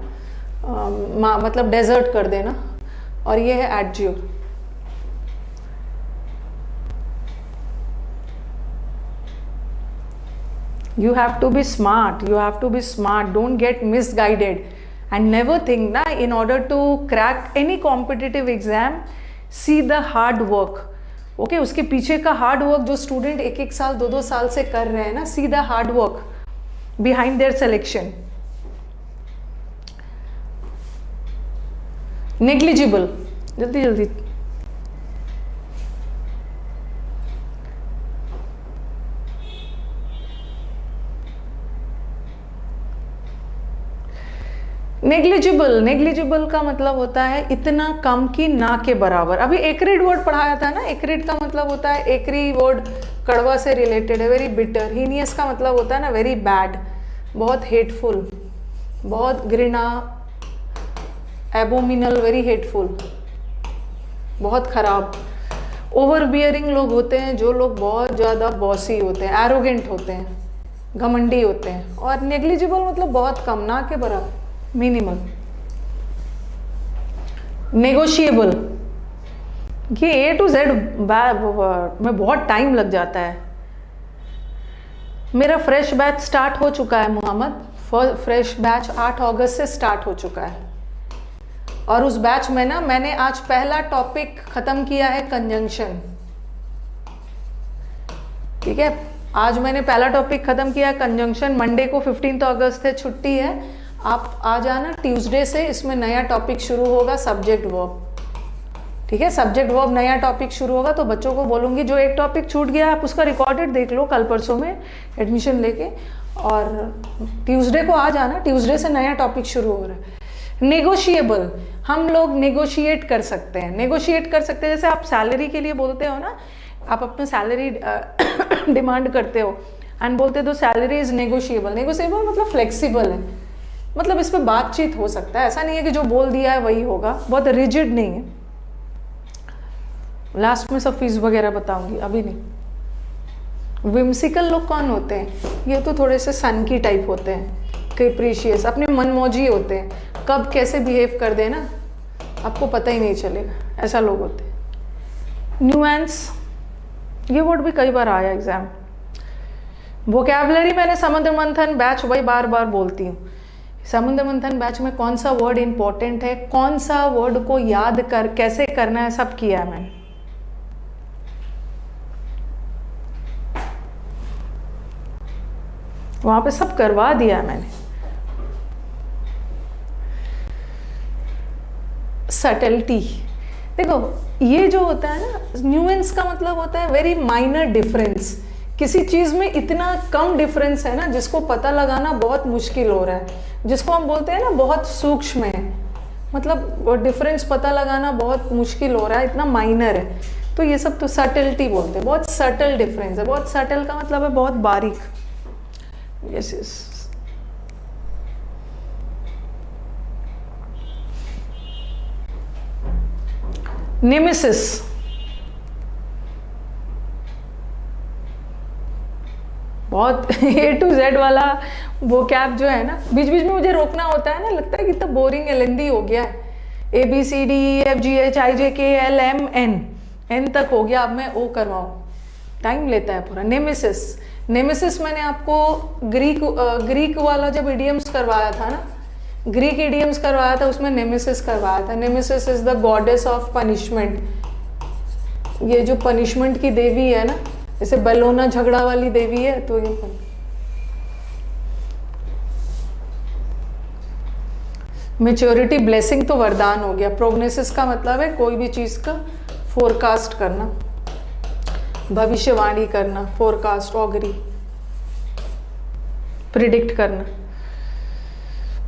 मतलब डेजर्ट कर देना, और ये है एडज्योर। You have to be smart, you have to be smart, don't get misguided and never think na in order to crack any competitive exam, see the hard work, okay, उसके पीछे का हार्ड वर्क जो student एक एक साल दो दो साल से कर रहे हैं ना, see the hard work behind their selection. Negligible, जल्दी जल्दी, नेग्लिजिबल का मतलब होता है इतना कम कि ना के बराबर। अभी एक्रिड वर्ड पढ़ाया था ना, एक्रिड का मतलब होता है, एक्री वर्ड कड़वा से रिलेटेड है, वेरी बिटर। हीनियस का मतलब होता है ना वेरी बैड, बहुत हेटफुल, बहुत घृणा, एबोमिनल, वेरी हेटफुल, बहुत खराब। ओवर बियरिंग लोग होते हैं जो लोग बहुत ज़्यादा बॉसी होते हैं, एरोगेंट होते हैं, घमंडी होते हैं। और नेग्लिजिबल मतलब बहुत कम, ना के बराबर, मिनिमल। नेगोशिएबल, ये A to Z में बहुत टाइम लग जाता है। मेरा फ्रेश बैच स्टार्ट हो चुका है मोहम्मद, फ्रेश बैच 8 अगस्त से स्टार्ट हो चुका है, और उस बैच में ना मैंने आज पहला टॉपिक खत्म किया है, कंजंक्शन, ठीक है। आज मैंने पहला टॉपिक खत्म किया है कंजंक्शन। मंडे को 15 अगस्त है, छुट्टी है, आप आ जाना। ट्यूसडे से इसमें नया टॉपिक शुरू होगा, सब्जेक्ट वर्ब, ठीक है। सब्जेक्ट वर्ब नया टॉपिक शुरू होगा, तो बच्चों को बोलूँगी जो एक टॉपिक छूट गया आप उसका रिकॉर्डेड देख लो कल परसों में एडमिशन लेके, और ट्यूसडे को आ जाना। ट्यूसडे से नया टॉपिक शुरू हो रहा है। नेगोशिएबल, हम लोग नेगोशिएट कर सकते हैं, नेगोशिएट कर सकते हैं। जैसे आप सैलरी के लिए बोलते हो ना, आप अपना सैलरी डिमांड करते हो एंड बोलते हो सैलरी इज नेगोशिएबल। नेगोशिएबल मतलब फ्लेक्सिबल है, मतलब इस पर बातचीत हो सकता है, ऐसा नहीं है कि जो बोल दिया है वही होगा, बहुत रिजिड नहीं है। लास्ट में सब फीस वगैरह बताऊंगी, अभी नहीं। विम्सिकल लोग कौन होते हैं? ये तो थोड़े से सन की टाइप होते हैं, कैप्रिशियस, अपने मनमौजी होते हैं, कब कैसे बिहेव कर देना आपको पता ही नहीं चलेगा, ऐसा लोग होते हैं। न्यूएंस, ये वर्ड भी कई बार आया एग्जाम। वोकैबुलरी मैंने समुद्र मंथन बैच वही बार बार बोलती हूँ, समुद्र मंथन बैच में कौन सा वर्ड इंपॉर्टेंट है, कौन सा वर्ड को याद कर कैसे करना है, सब किया है मैंने। वहां पे सब करवा दिया है मैंने। सटल्टी, देखो ये जो होता है ना, न्यूएंस का मतलब होता है वेरी माइनर डिफरेंस, किसी चीज में इतना कम डिफरेंस है ना जिसको पता लगाना बहुत मुश्किल हो रहा है, जिसको हम बोलते हैं ना बहुत सूक्ष्म है, मतलब डिफरेंस पता लगाना बहुत मुश्किल हो रहा है, इतना माइनर है, तो ये सब तो सटल्टी बोलते हैं। बहुत सटल डिफरेंस है, बहुत सटल का मतलब है बहुत बारीक। यस, नेमेसिस, बहुत A to Z वाला वो कैप जो है ना, बीच बीच में मुझे रोकना होता है ना, लगता है कितना बोरिंग है, लेंदी हो गया है। ABCDEFGHIJKLMN, N तक हो गया, अब मैं O करवाऊँ, टाइम लेता है पूरा। नेमेसिस, नेमेसिस मैंने आपको ग्रीक वाला जब इडियम्स करवाया था ना, ग्रीक इडियम्स करवाया था, उसमें नेमेसिस करवाया था। Nemesis is the goddess of punishment, ये जो पनिशमेंट की देवी है ना, जैसे बेलोना झगड़ा वाली देवी है, तो ये मैच्योरिटी, ब्लेसिंग तो वरदान हो गया। प्रोग्नोसिस का मतलब है कोई भी चीज का फोरकास्ट करना, भविष्यवाणी करना, फोरकास्ट, ऑगरी, प्रिडिक्ट करना।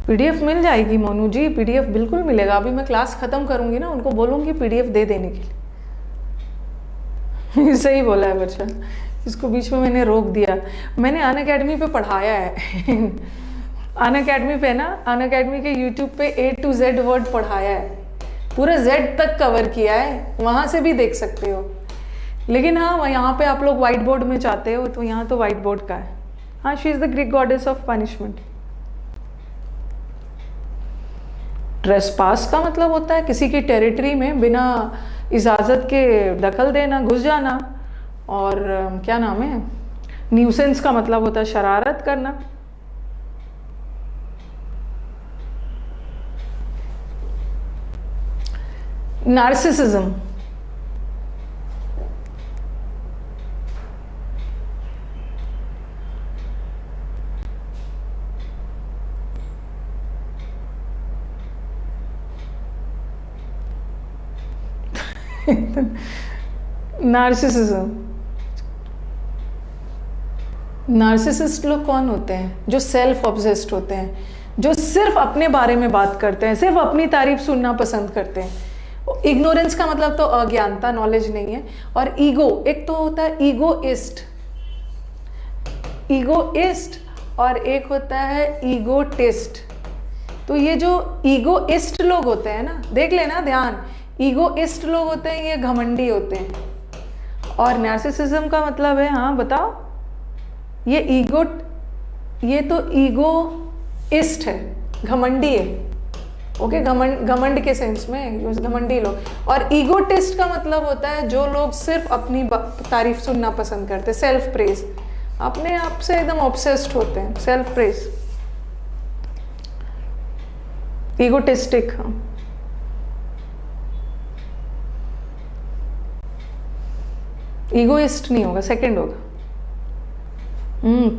पीडीएफ मिल जाएगी मोनू जी, पीडीएफ बिल्कुल मिलेगा। अभी मैं क्लास खत्म करूंगी ना, उनको बोलूंगी पीडीएफ दे देने के लिए। सही बोला है बच्चा, इसको बीच में मैंने रोक दिया। मैंने अनअकैडमी पे पढ़ाया है अनअकैडमी पे ना, अनअकैडमी के यूट्यूब पे A to Z वर्ड पढ़ाया है, पूरा Z तक कवर किया है, वहाँ से भी देख सकते हो। लेकिन हाँ, यहाँ पे आप लोग व्हाइट बोर्ड में चाहते हो, तो यहाँ तो व्हाइट बोर्ड का है। हाँ, she is the Greek goddess of punishment. Trespass का मतलब होता है किसी की टेरिटरी में बिना इजाज़त के दखल देना, घुस जाना। और क्या नाम है, न्यूसेंस का मतलब होता है शरारत करना। नार्सिसिज्म, नार्सिसिस्ट लोग कौन होते हैं? जो सेल्फ ऑब्सेस्ड होते हैं, जो सिर्फ अपने बारे में बात करते हैं, सिर्फ अपनी तारीफ सुनना पसंद करते हैं। इग्नोरेंस का मतलब तो अज्ञानता, नॉलेज नहीं है। और ईगो, एक तो होता है ईगोइस्ट, ईगोइस्ट, और एक होता है ईगोटिस्ट। तो ये जो ईगोइस्ट लोग होते हैं ना, देख लेना ध्यान, ईगोइस्ट लोग होते हैं, ये घमंडी होते हैं। और नार्सिसिज्म का मतलब है, हाँ बताओ, ये तो ईगोइस्ट है, घमंडी है। ओके, घमंड के सेंस में घमंडी लोग। और ईगोटिस्ट का मतलब होता है जो लोग सिर्फ अपनी तारीफ सुनना पसंद करते हैं, सेल्फ प्रेज, अपने आप से एकदम ऑब्सेस्ड होते हैं, सेल्फ प्रेज, ईगोटिस्टिक। ईगोइस्ट नहीं होगा, सेकंड होगा।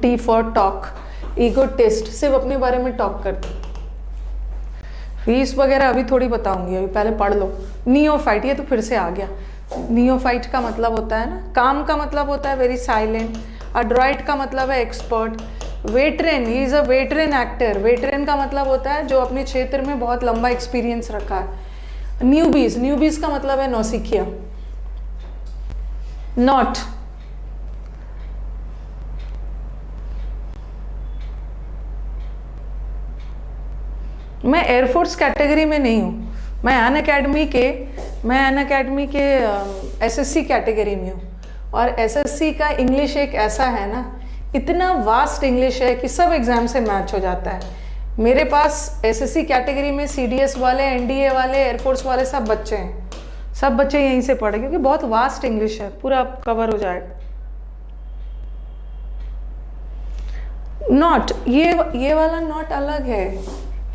T for talk. ईगोटिस्ट सिर्फ अपने बारे में टॉक करते। फीस वगैरह अभी थोड़ी बताऊंगी, अभी पहले पढ़ लो। नियोफाइट, ये तो फिर से आ गया। नियोफाइट का मतलब होता है ना, काम का मतलब होता है वेरी साइलेंट। अड्रॉइट का मतलब है expert. Veteran, he is a veteran actor. Veteran का मतलब होता है जो अपने क्षेत्र में बहुत लंबा एक्सपीरियंस रखा है। न्यूबीज, न्यूबीज का मतलब है नौसिखिया। नॉट, मैं एयरफोर्स कैटेगरी में नहीं हूँ, मैं अनअकैडमी के एसएससी कैटेगरी में हूँ। और एसएससी का इंग्लिश एक ऐसा है ना, इतना वास्ट इंग्लिश है कि सब एग्जाम से मैच हो जाता है। मेरे पास एसएससी कैटेगरी में सीडीएस वाले, एनडीए वाले, एयरफोर्स वाले सब बच्चे हैं, सब बच्चे यहीं से पढ़े, क्योंकि बहुत वास्ट इंग्लिश है, पूरा कवर हो जाएगा। नॉट, ये वाला नॉट अलग है।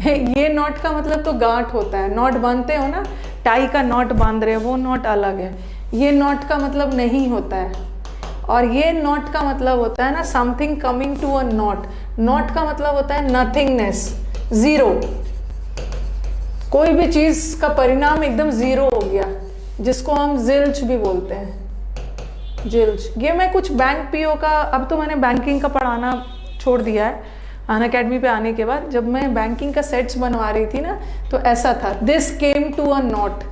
ये नॉट का मतलब तो गांठ होता है, नॉट बांधते हो ना, टाई का नॉट बांध रहे हो, वो नॉट अलग है। ये नॉट का मतलब नहीं होता है। और ये नॉट का मतलब होता है ना, something coming to a knot. Knot का मतलब होता है नथिंगनेस, जीरो। कोई भी चीज का परिणाम एकदम जीरो हो गया, जिसको हम जिल्च भी बोलते हैं, जिल्च। ये मैं कुछ बैंक पीओ का, अब तो मैंने बैंकिंग का पढ़ाना छोड़ दिया है अनअकैडमी पे आने के बाद। जब मैं बैंकिंग का सेट्स बनवा रही थी ना, तो ऐसा था, this came to a knot,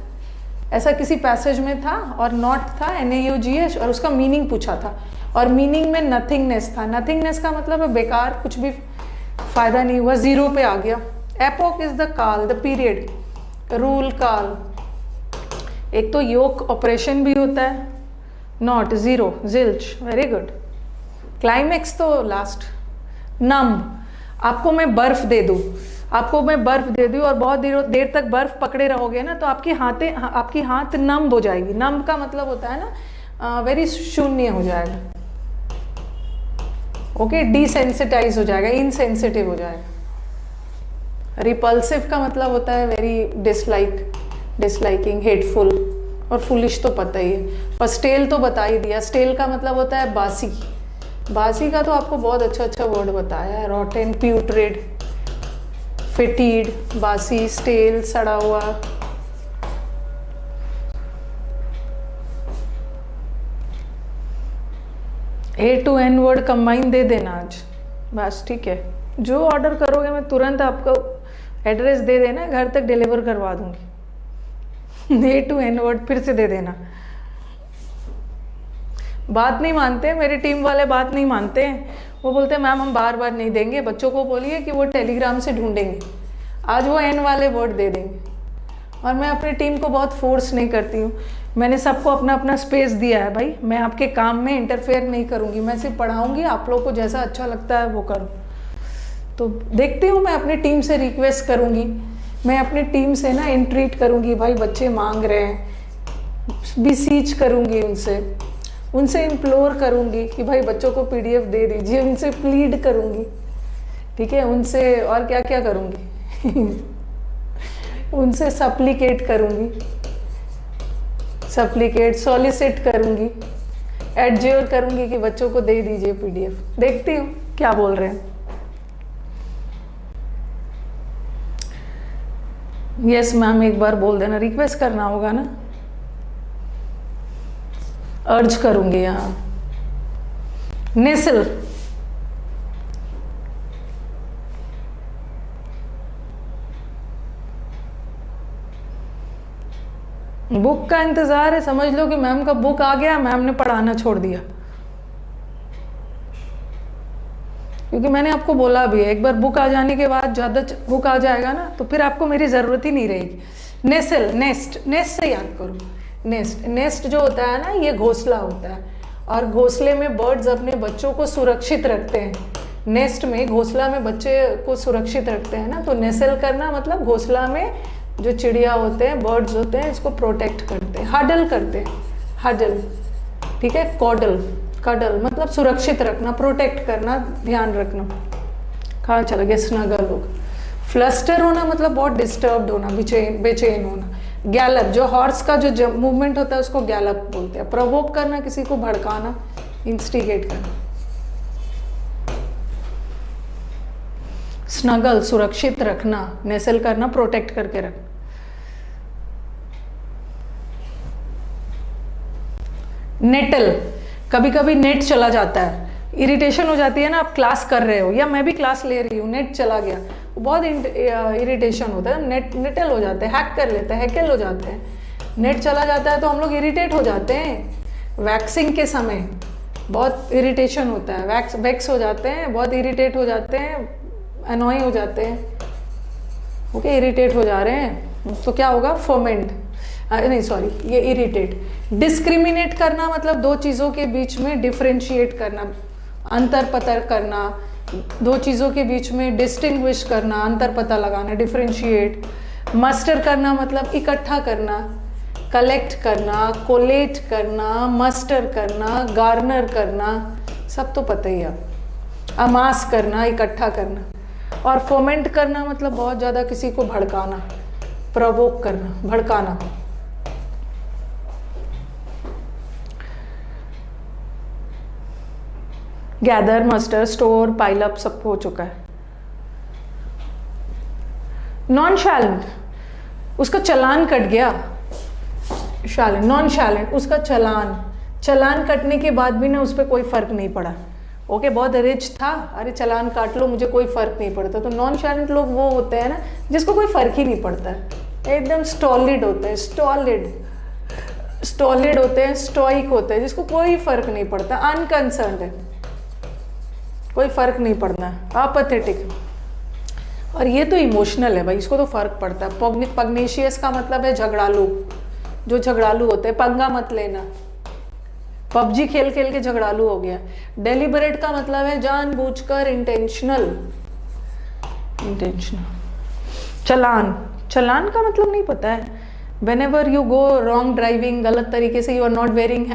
ऐसा किसी पैसेज में था, और नॉट था NAUGH, और उसका मीनिंग पूछा था, और मीनिंग में नथिंगनेस था। नथिंगनेस का मतलब है बेकार, कुछ भी फायदा नहीं हुआ, जीरो पे आ गया। एपोक इज द काल, द पीरियड, रूल काल। एक तो योक ऑपरेशन भी होता है, not, zero, zilch, very good. Climax तो लास्ट। नम, आपको मैं बर्फ दे दूँ, और बहुत देर तक बर्फ पकड़े रहोगे ना, तो आपकी हाथ नम हो जाएगी। नम का मतलब होता है ना वेरी शून्य हो जाएगा। ओके, डिसेंसिटाइज हो जाएगा, इनसेंसिटिव हो जाएगा। रिपल्सिव का मतलब होता है वेरी डिसलाइकिंग, हेटफुल, और फुलिश तो पता ही है। और स्टेल तो बता ही दिया, स्टेल का मतलब होता है बासी। बासी का तो आपको बहुत अच्छा वर्ड बताया है, रॉटेन, प्यूट्रेड, फेटीड, बासी, स्टेल, सड़ा हुआ। A to N word combine दे देना आज, बस ठीक है। जो ऑर्डर करोगे मैं तुरंत आपको एड्रेस दे देना, घर तक डिलीवर करवा दूंगी। A to N वर्ड फिर से दे देना। बात नहीं मानते, मेरे टीम वाले बात नहीं मानते हैं। वो बोलते हैं मैम हम बार बार नहीं देंगे, बच्चों को बोलिए कि वो टेलीग्राम से ढूंढेंगे, आज वो एन वाले वर्ड दे देंगे। और मैं अपनी टीम को बहुत फोर्स नहीं करती हूँ, मैंने सबको अपना अपना स्पेस दिया है भाई, मैं आपके काम में इंटरफेयर नहीं करूँगी, मैं सिर्फ पढ़ाऊँगी, आप लोग को जैसा अच्छा लगता है वो करो। तो देखती हूँ, मैं अपनी टीम से रिक्वेस्ट करूँगी, मैं अपनी टीम से ना इंट्रीट करूँगी, भाई बच्चे मांग रहे हैं, बिसीच करूँगी उनसे इम्प्लोर करूँगी कि भाई बच्चों को PDF दे दीजिए, उनसे प्लीड करूँगी, ठीक है, उनसे और क्या क्या करूँगी उनसे सप्लिकेट करूँगी, सप्लिकेट सॉलिसिट करूँगी, एडज्योर करूँगी कि बच्चों को दे दीजिए PDF। देखती हूँ क्या बोल रहे हैं। यस मैम एक बार बोल देना, रिक्वेस्ट करना होगा ना, अर्ज करूंगी। यहाँ नेसल, बुक का इंतजार है, समझ लो कि मैम का बुक आ गया, मैम ने पढ़ाना छोड़ दिया। क्योंकि मैंने आपको बोला भी है, एक बार बुक आ जाने के बाद, ज़्यादा बुक आ जाएगा ना तो फिर आपको मेरी ज़रूरत ही नहीं रहेगी। नेसल, नेस्ट, नेस्ट से याद करो, नेस्ट, नेस्ट जो होता है ना ये घोंसला होता है, और घोंसले में बर्ड्स अपने बच्चों को सुरक्षित रखते हैं। नेस्ट में, घोंसला में बच्चे को सुरक्षित रखते हैं ना, तो नेसल करना मतलब घोंसला में जो चिड़िया होते हैं, बर्ड्स होते हैं, इसको प्रोटेक्ट करते हैं, हडल करते हैं, हडल, ठीक है। कॉडल, कडल मतलब सुरक्षित रखना, प्रोटेक्ट करना, ध्यान रखना। कहाँ चला गया, स्नगल होगा। फ्लस्टर होना मतलब बहुत डिस्टर्ब्ड होना, बेचैन होना। गैलप, जो हॉर्स का जो मूवमेंट होता है उसको गैलप बोलते हैं। प्रोवोक करना, किसी को भड़काना, इंस्टिगेट करना। स्नगल सुरक्षित रखना, नेसल करना प्रोटेक्ट करके रखना। नेटल, कभी कभी नेट चला जाता है, इरिटेशन हो जाती है ना, आप क्लास कर रहे हो या मैं भी क्लास ले रही हूँ, नेट चला गया, बहुत इरिटेशन होता है, नेटल हो जाते हैं, हैक कर लेते हैं, हैकल हो जाते हैं। नेट चला जाता है तो हम लोग इरिटेट हो जाते हैं। वैक्सिंग के समय बहुत इरिटेशन होता है, वैक्स हो जाते हैं, बहुत इरिटेट हो जाते हैं, अनॉय हो जाते हैं, ओके, इरिटेट हो जा रहे हैं तो क्या होगा, फोमेंट, नहीं सॉरी, ये इरिटेट। डिस्क्रिमिनेट करना मतलब दो चीज़ों के बीच में डिफरेंशिएट करना, अंतर पता करना, दो चीज़ों के बीच में डिस्टिंग्विश करना, अंतर पता लगाना, डिफरेंशिएट। मस्टर करना मतलब इकट्ठा करना, कलेक्ट करना, कोलेट करना, मस्टर करना, गार्नर करना, सब तो पता ही है। अमास करना, इकट्ठा करना। और फोमेंट करना मतलब बहुत ज़्यादा किसी को भड़काना, प्रोवोक करना, भड़काना। Gather, muster, store, pile up सब हो चुका है। नॉन शैलेंट, उसका चालान कट गया। शैलेंट, नॉन शैलेंट, उसका चालान कटने के बाद भी ना उस पर कोई फर्क नहीं पड़ा। ओके, बहुत रिच था, अरे चालान काट लो, मुझे कोई फर्क नहीं पड़ता। तो नॉन शैलेंट लोग वो होते हैं ना जिसको कोई फर्क ही नहीं पड़ता है, एकदम स्टॉलिड होते हैं, स्टॉलिड होते हैं, स्टोइक होते हैं, जिसको कोई फर्क नहीं पड़ता, अनकंसर्न्ड है, कोई फर्क नहीं पड़ना, अपैथेटिक। और ये तो इमोशनल है भाई, इसको तो फर्क पड़ता है। पग्नेशियस का मतलब है झगड़ालू, जो झगड़ालू होते हैं, पंगा मत लेना, पबजी खेल खेल के झगड़ालू हो गया। डेलिबरेट का मतलब है जानबूझकर, इंटेंशनल। चालान का मतलब नहीं पता है। Whenever you go wrong driving, गलत तरीके से, you are not wearing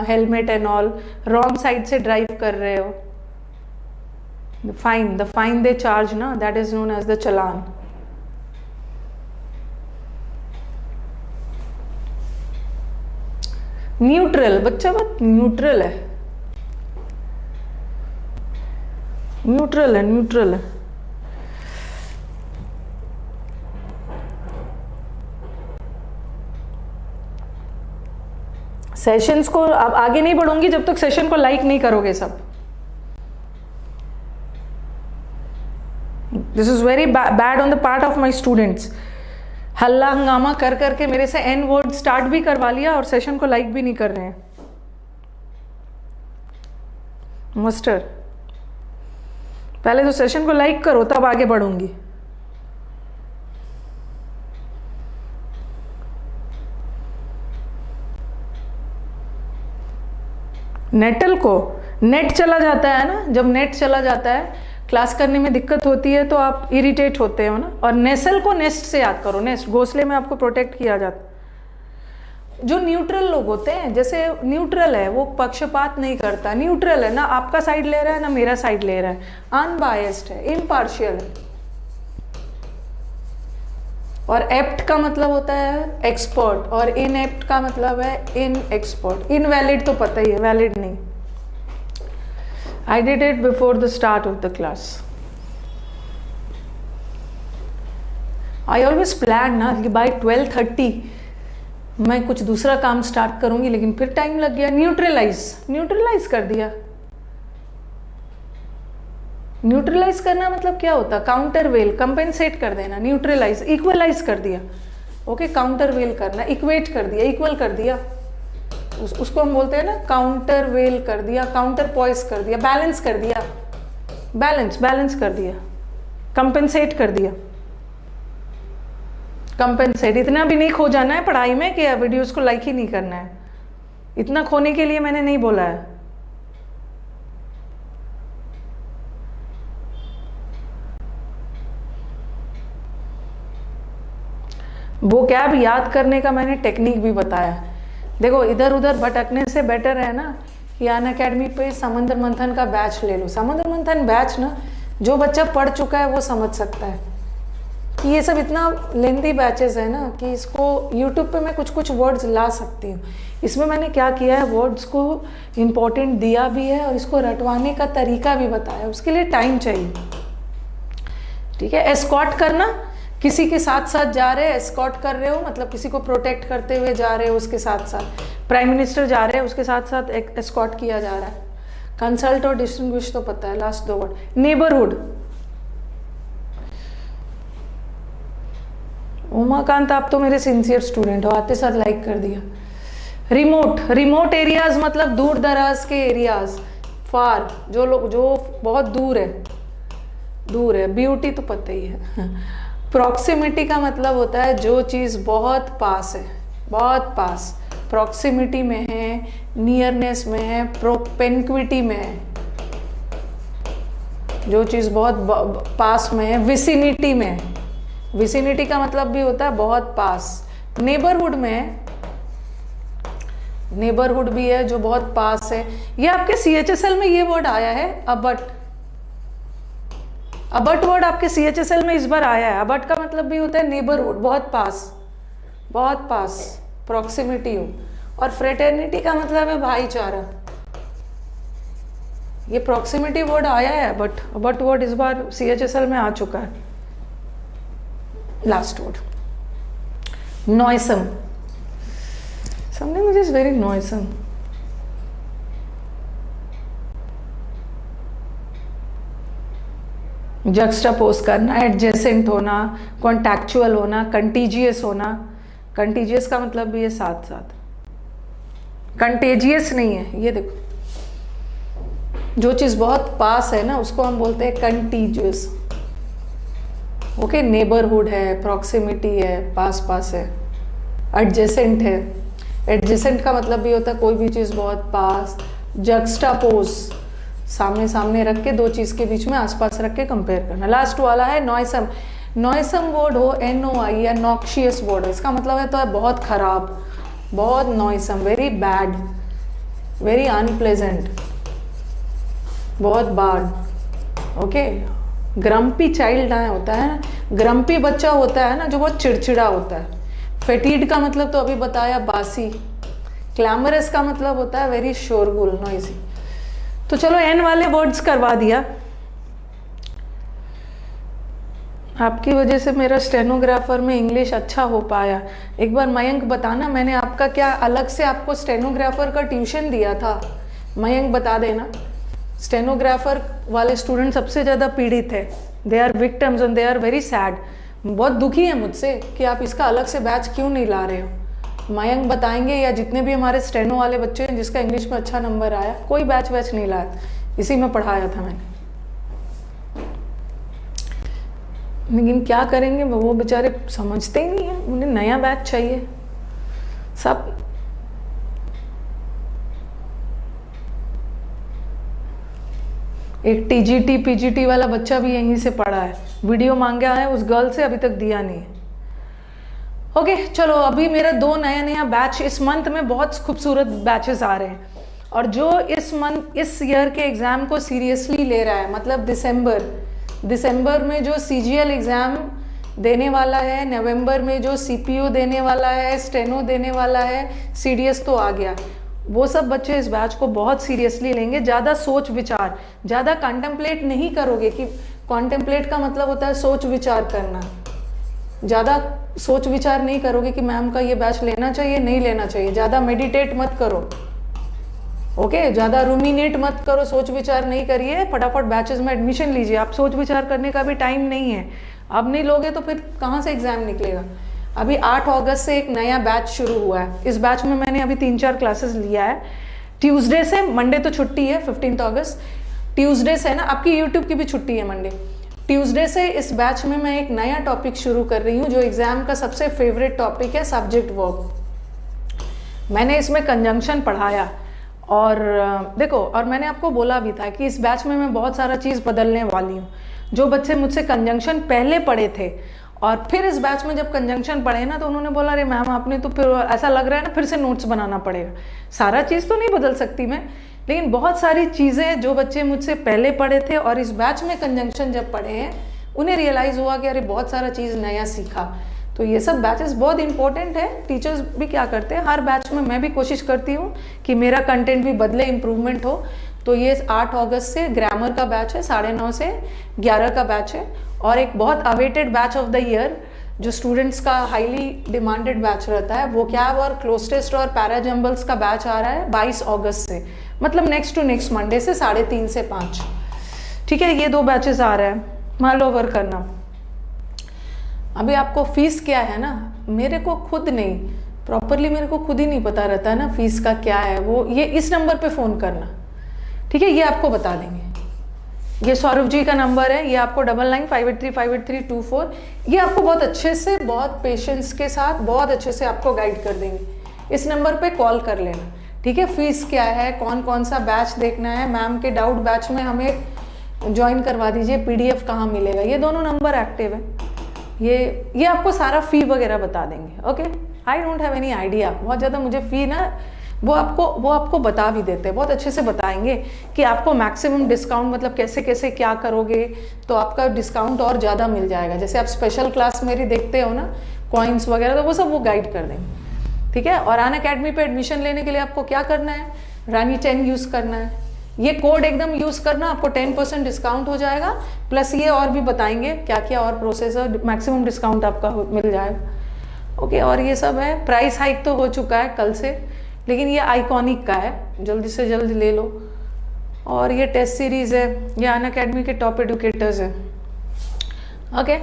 helmet and all, wrong side से ड्राइव कर रहे हो, the fine they charge ना, that is known as the challan. Neutral, बच्चा बहुत न्यूट्रल है, न्यूट्रल है। सेशंस को अब आगे नहीं बढ़ूंगी जब तक सेशन को लाइक नहीं करोगे सब। This is very bad on the part of my students. हल्ला हंगामा कर करके मेरे से एन वर्ड स्टार्ट भी करवा लिया और सेशन को लाइक भी नहीं कर रहे हैं। मस्टर। पहले तो सेशन को लाइक करो तब आगे बढ़ूंगी। नेटल को नेट चला जाता है ना, जब नेट चला जाता है क्लास करने में दिक्कत होती है तो आप इरिटेट होते हो ना। और नेसल को नेस्ट से याद करो, नेस्ट घोंसले में आपको प्रोटेक्ट किया जाता। जो न्यूट्रल लोग होते हैं, जैसे न्यूट्रल है वो पक्षपात नहीं करता, न्यूट्रल है ना, आपका साइड ले रहा है ना मेरा साइड ले रहा है, अनबायस्ड है, इम्पार्शियल है। और एप्ट का मतलब होता है एक्सपर्ट और इनएप्ट का मतलब है इन एक्सपर्ट। इनवैलिड तो पता ही है, वैलिड नहीं। I did it before the start of the class. I always plan ना कि बाय 12:30 मैं कुछ दूसरा काम स्टार्ट करूंगी, लेकिन फिर टाइम लग गया। न्यूट्रलाइज कर दिया। न्यूट्रलाइज करना मतलब क्या होता है? काउंटर वेल, कंपेंसेट कर देना। न्यूट्रलाइज, इक्वलाइज कर दिया। ओके, काउंटर वेल करना, इक्वेट कर दिया, इक्वल कर दिया, उसको हम बोलते हैं ना काउंटर वेल कर दिया, काउंटर पॉइस कर दिया, बैलेंस कर दिया, बैलेंस कर दिया, कंपेंसेट कर दिया। कंपेंसेट, इतना भी नहीं खो जाना है पढ़ाई में कि वीडियोस को लाइक ही नहीं करना है। इतना खोने के लिए मैंने नहीं बोला है। वो कैब याद करने का मैंने टेक्निक भी बताया। देखो, इधर उधर भटकने से बेटर है ना कि अनअकैडमी पे समंदर मंथन का बैच ले लो। समंदर मंथन बैच ना, जो बच्चा पढ़ चुका है वो समझ सकता है कि ये सब इतना लेंथी बैचेस है ना कि इसको यूट्यूब पे मैं कुछ वर्ड्स ला सकती हूँ। इसमें मैंने क्या किया है, वर्ड्स को इम्पोर्टेंट दिया भी है और इसको रटवाने का तरीका भी बताया। उसके लिए टाइम चाहिए, ठीक है। एस्कॉर्ट करना, किसी के साथ साथ जा रहे हैं, एस्कॉर्ट कर रहे हो मतलब किसी को प्रोटेक्ट करते हुए जा रहे हो, उसके साथ साथ प्राइम मिनिस्टर जा रहे हैं, उसके साथ साथ एस्कॉर्ट किया जा रहा है। कंसल्ट और डिस्टिंग्विश तो पता है, लास्ट 2 वर्ड। नेबरहुड, उमाकांत आप तो मेरे सिंसियर स्टूडेंट हो, आते साथ लाइक कर दिया। रिमोट एरियाज मतलब दूर दराज के एरियाज, फार, जो लोग जो बहुत दूर है। ब्यूटी तो पता ही है। प्रॉक्सिमिटी का मतलब होता है जो चीज़ बहुत पास है, बहुत पास, प्रॉक्सिमिटी में है, नियरनेस में है, प्रोपेंक्विटी में है। जो चीज़ बहुत पास में है, विसिनिटी में है। विसिनिटी का मतलब भी होता है बहुत पास। नेबरहुड में, नेबरहुड भी है जो बहुत पास है। ये आपके CHSL में ये वर्ड आया है, अबट वर्ड आपके CHSL में इस बार आया है। अबट का मतलब भी होता है नेबरहुड, बहुत पास, प्रॉक्सिमिटी हो। और फ्रेटर्निटी का मतलब है भाईचारा। ये प्रॉक्सिमिटी वर्ड आया है, अबट वर्ड इस बार CHSL में आ चुका है। Last word, noisome, something which is very noisome. Juxtapose करना, एडजेसेंट होना, कॉन्टैक्चुअल होना, कंटीजियस होना। कंटीजियस का मतलब भी है साथ साथ, कंटेजियस नहीं है। ये देखो, जो चीज़ बहुत पास है ना उसको हम बोलते हैं कंटीजियस। ओके, नेबरहुड है, प्रॉक्सिमिटी है, पास है। एडजेसेंट है, एडजेसेंट का मतलब भी होता है कोई भी चीज़ बहुत पास। जक्स्टापोज, सामने सामने रख के दो चीज़ के बीच में आसपास रख के कंपेयर करना। लास्ट वाला है नॉइसम। नॉइसम वर्ड हो, NOI या नॉक्शियस वर्ड, इसका मतलब है तो है बहुत खराब, बहुत नॉइसम, वेरी बैड, वेरी अनप्लेजेंट, बहुत बैड। ओके, ग्रम्पी चाइल्ड होता है ना, ग्रम्पी बच्चा होता है ना जो बहुत चिड़चिड़ा होता है। फेटीड का मतलब तो अभी बताया, बासी। क्लैमरस का मतलब होता है वेरी शोरगुल, नॉइजी। तो चलो N वाले वर्ड्स करवा दिया। आपकी वजह से मेरा स्टेनोग्राफर में इंग्लिश अच्छा हो पाया। एक बार मयंक बताना, मैंने आपका क्या अलग से आपको स्टेनोग्राफर का ट्यूशन दिया था, मयंक बता देना। स्टेनोग्राफर वाले स्टूडेंट सबसे ज़्यादा पीड़ित है, they are victims and they are very sad. बहुत दुखी है मुझसे कि आप इसका अलग से बैच क्यों नहीं ला रहे हो। मयंक बताएंगे या जितने भी हमारे स्टेनो वाले बच्चे हैं जिसका इंग्लिश में अच्छा नंबर आया, कोई बैच नहीं लाया। इसी में पढ़ाया था मैंने। लेकिन क्या करेंगे, वो बेचारे समझते ही नहीं है, उन्हें नया बैच चाहिए सब। एक टीजीटी पीजीटी वाला बच्चा भी यहीं से पढ़ा है, वीडियो मांगा है उस गर्ल से, अभी तक दिया नहीं है। ओके चलो, अभी मेरा 2 नया बैच इस मंथ में, बहुत खूबसूरत बैचेस आ रहे हैं। और जो इस ईयर के एग्ज़ाम को सीरियसली ले रहा है, मतलब दिसंबर में जो सीजीएल एग्ज़ाम देने वाला है, नवंबर में जो सीपीओ देने वाला है, स्टेनो देने वाला है, सीडीएस तो आ गया, वो सब बच्चे इस बैच को बहुत सीरियसली लेंगे। ज़्यादा सोच विचार, ज़्यादा कॉन्टेम्पलेट नहीं करोगे, कि कॉन्टेम्पलेट का मतलब होता है सोच विचार करना। ज़्यादा सोच विचार नहीं करोगे कि मैम का ये बैच लेना चाहिए नहीं लेना चाहिए। ज़्यादा मेडिटेट मत करो, ओके ज़्यादा रूमिनेट मत करो, सोच विचार नहीं करिए, फटाफट बैचेस में एडमिशन लीजिए। आप सोच विचार करने का भी टाइम नहीं है, अब नहीं लोगे तो फिर कहाँ से एग्ज़ाम निकलेगा। अभी 8 अगस्त से एक नया बैच शुरू हुआ है। इस बैच में मैंने अभी 3-4 क्लासेस लिया है। ट्यूसडे से, मंडे तो छुट्टी है 15 अगस्त, ट्यूसडे से ना, आपकी यूट्यूब की भी छुट्टी है मंडे। ट्यूसडे से इस बैच में मैं एक नया टॉपिक शुरू कर रही हूँ, जो एग्ज़ाम का सबसे फेवरेट टॉपिक है, सब्जेक्ट वर्ब। मैंने इसमें कंजंक्शन पढ़ाया और देखो, और मैंने आपको बोला भी था कि इस बैच में मैं बहुत सारा चीज़ बदलने वाली हूँ। जो बच्चे मुझसे कंजंक्शन पहले पढ़े थे और फिर इस बैच में जब कंजंक्शन पढ़े ना, तो उन्होंने बोला अरे मैम आपने तो फिर ऐसा लग रहा है ना फिर से नोट्स बनाना पड़ेगा। सारा चीज़ तो नहीं बदल सकती मैं, लेकिन बहुत सारी चीज़ें जो बच्चे मुझसे पहले पढ़े थे और इस बैच में कंजंक्शन जब पढ़े हैं, उन्हें रियलाइज़ हुआ कि अरे बहुत सारा चीज़ नया सीखा। तो ये सब बैचेस बहुत इंपॉर्टेंट है। टीचर्स भी क्या करते हैं, हर बैच में मैं भी कोशिश करती हूँ कि मेरा कंटेंट भी बदले, इम्प्रूवमेंट हो। तो ये 8 अगस्त से ग्रामर का बैच है, 9:30 से 11 का बैच है। और एक बहुत awaited batch of the year जो स्टूडेंट्स का हाईली डिमांडेड बैच रहता है, वो क्या है, और क्लोज टेस्ट और पैराजम्बल्स का बैच आ रहा है 22 अगस्त से, मतलब नेक्स्ट टू नेक्स्ट मंडे से 3:30 से 5। ठीक है, ये 2 बैचेस आ रहे हैं, मान ओवर करना। अभी आपको फीस क्या है ना, मेरे को खुद नहीं प्रॉपरली, मेरे को खुद ही नहीं पता रहता है ना फीस का क्या है। वो ये इस नंबर पे फ़ोन करना, ठीक है, ये आपको बता देंगे। ये सौरभ जी का नंबर है, ये आपको 9958358324, ये आपको बहुत अच्छे से, बहुत पेशेंस के साथ, बहुत अच्छे से आपको गाइड कर देंगे। इस नंबर पे कॉल कर लेना, ठीक है। फीस क्या है, कौन कौन सा बैच देखना है, मैम के डाउट बैच में हमें ज्वाइन करवा दीजिए, पीडीएफ कहाँ मिलेगा, ये दोनों नंबर एक्टिव है। ये आपको सारा फ़ी वगैरह बता देंगे। Okay, I don't have any idea, बहुत ज़्यादा मुझे फ़ी ना, वो आपको बता भी देते हैं, बहुत अच्छे से बताएंगे कि आपको मैक्सिमम डिस्काउंट, मतलब कैसे कैसे क्या करोगे तो आपका डिस्काउंट और ज़्यादा मिल जाएगा। जैसे आप स्पेशल क्लास मेरी देखते हो ना, कॉइन्स वगैरह, तो वो सब वो गाइड कर देंगे, ठीक है। और अनअकैडमी पे एडमिशन लेने के लिए आपको क्या करना है, रानी 10 यूज़ करना है, ये कोड एकदम यूज़ करना, आपको 10% डिस्काउंट हो जाएगा। प्लस ये और भी बताएंगे क्या क्या और प्रोसेस है, मैक्सिमम डिस्काउंट आपका मिल जाएगा। ओके, और ये सब है। प्राइस हाइक तो हो चुका है कल से, लेकिन ये आइकॉनिक का है, जल्दी से जल्दी ले लो। और ये टेस्ट सीरीज़ है, ये अनअकैडमी के टॉप एडुकेटर्स है। ओके,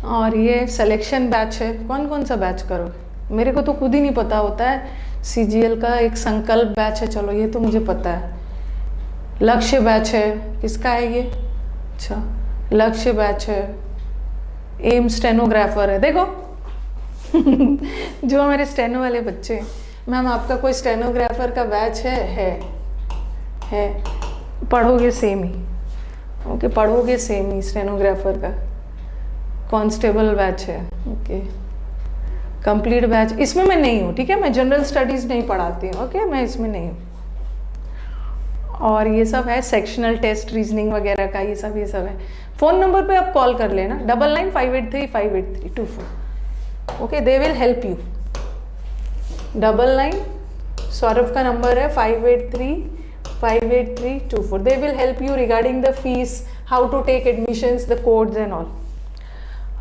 और ये सिलेक्शन बैच है। कौन कौन सा बैच करोगे, मेरे को तो खुद ही नहीं पता होता है। सीजीएल का एक संकल्प बैच है, चलो ये तो मुझे पता है। लक्ष्य बैच है, किसका है ये, अच्छा लक्ष्य बैच है। एम स्टेनोग्राफर है, देखो जो हमारे स्टेनो वाले बच्चे, मैम आपका कोई स्टेनोग्राफर का बैच है, पढ़ोगे सेम ही, ओके पढ़ोगे सेम ही। स्टेनोग्राफर का कांस्टेबल बैच है, ओके। कंप्लीट बैच इसमें मैं नहीं हूँ, ठीक है, मैं जनरल स्टडीज़ नहीं पढ़ाती हूँ, ओके, मैं इसमें नहीं हूँ। और ये सब है सेक्शनल टेस्ट, रीजनिंग वगैरह का, ये सब है। फ़ोन नंबर पे आप कॉल कर लेना, 9958358324, okay, they will help you. 99 Saurabh का नंबर है, 58358324, they will help you regarding the fees, how to take admissions, the codes and all.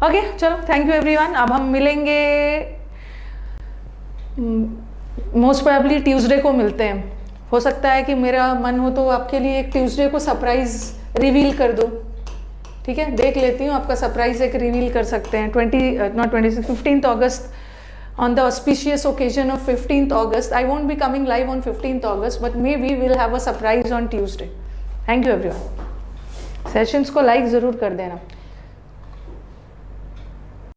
Okay, चलो थैंक यू एवरीवन। अब हम मिलेंगे मोस्ट प्रोबेबली ट्यूसडे को मिलते हैं। हो सकता है कि मेरा मन हो तो आपके लिए एक ट्यूसडे को सरप्राइज रिवील कर दो, ठीक है, देख लेती हूँ, आपका सरप्राइज एक रिवील कर सकते हैं। 15th August, on the auspicious occasion of 15th August, I won't be coming live on 15th August, but maybe we'll have a surprise on Tuesday, thank you everyone. Sessions को like ज़रूर कर देना।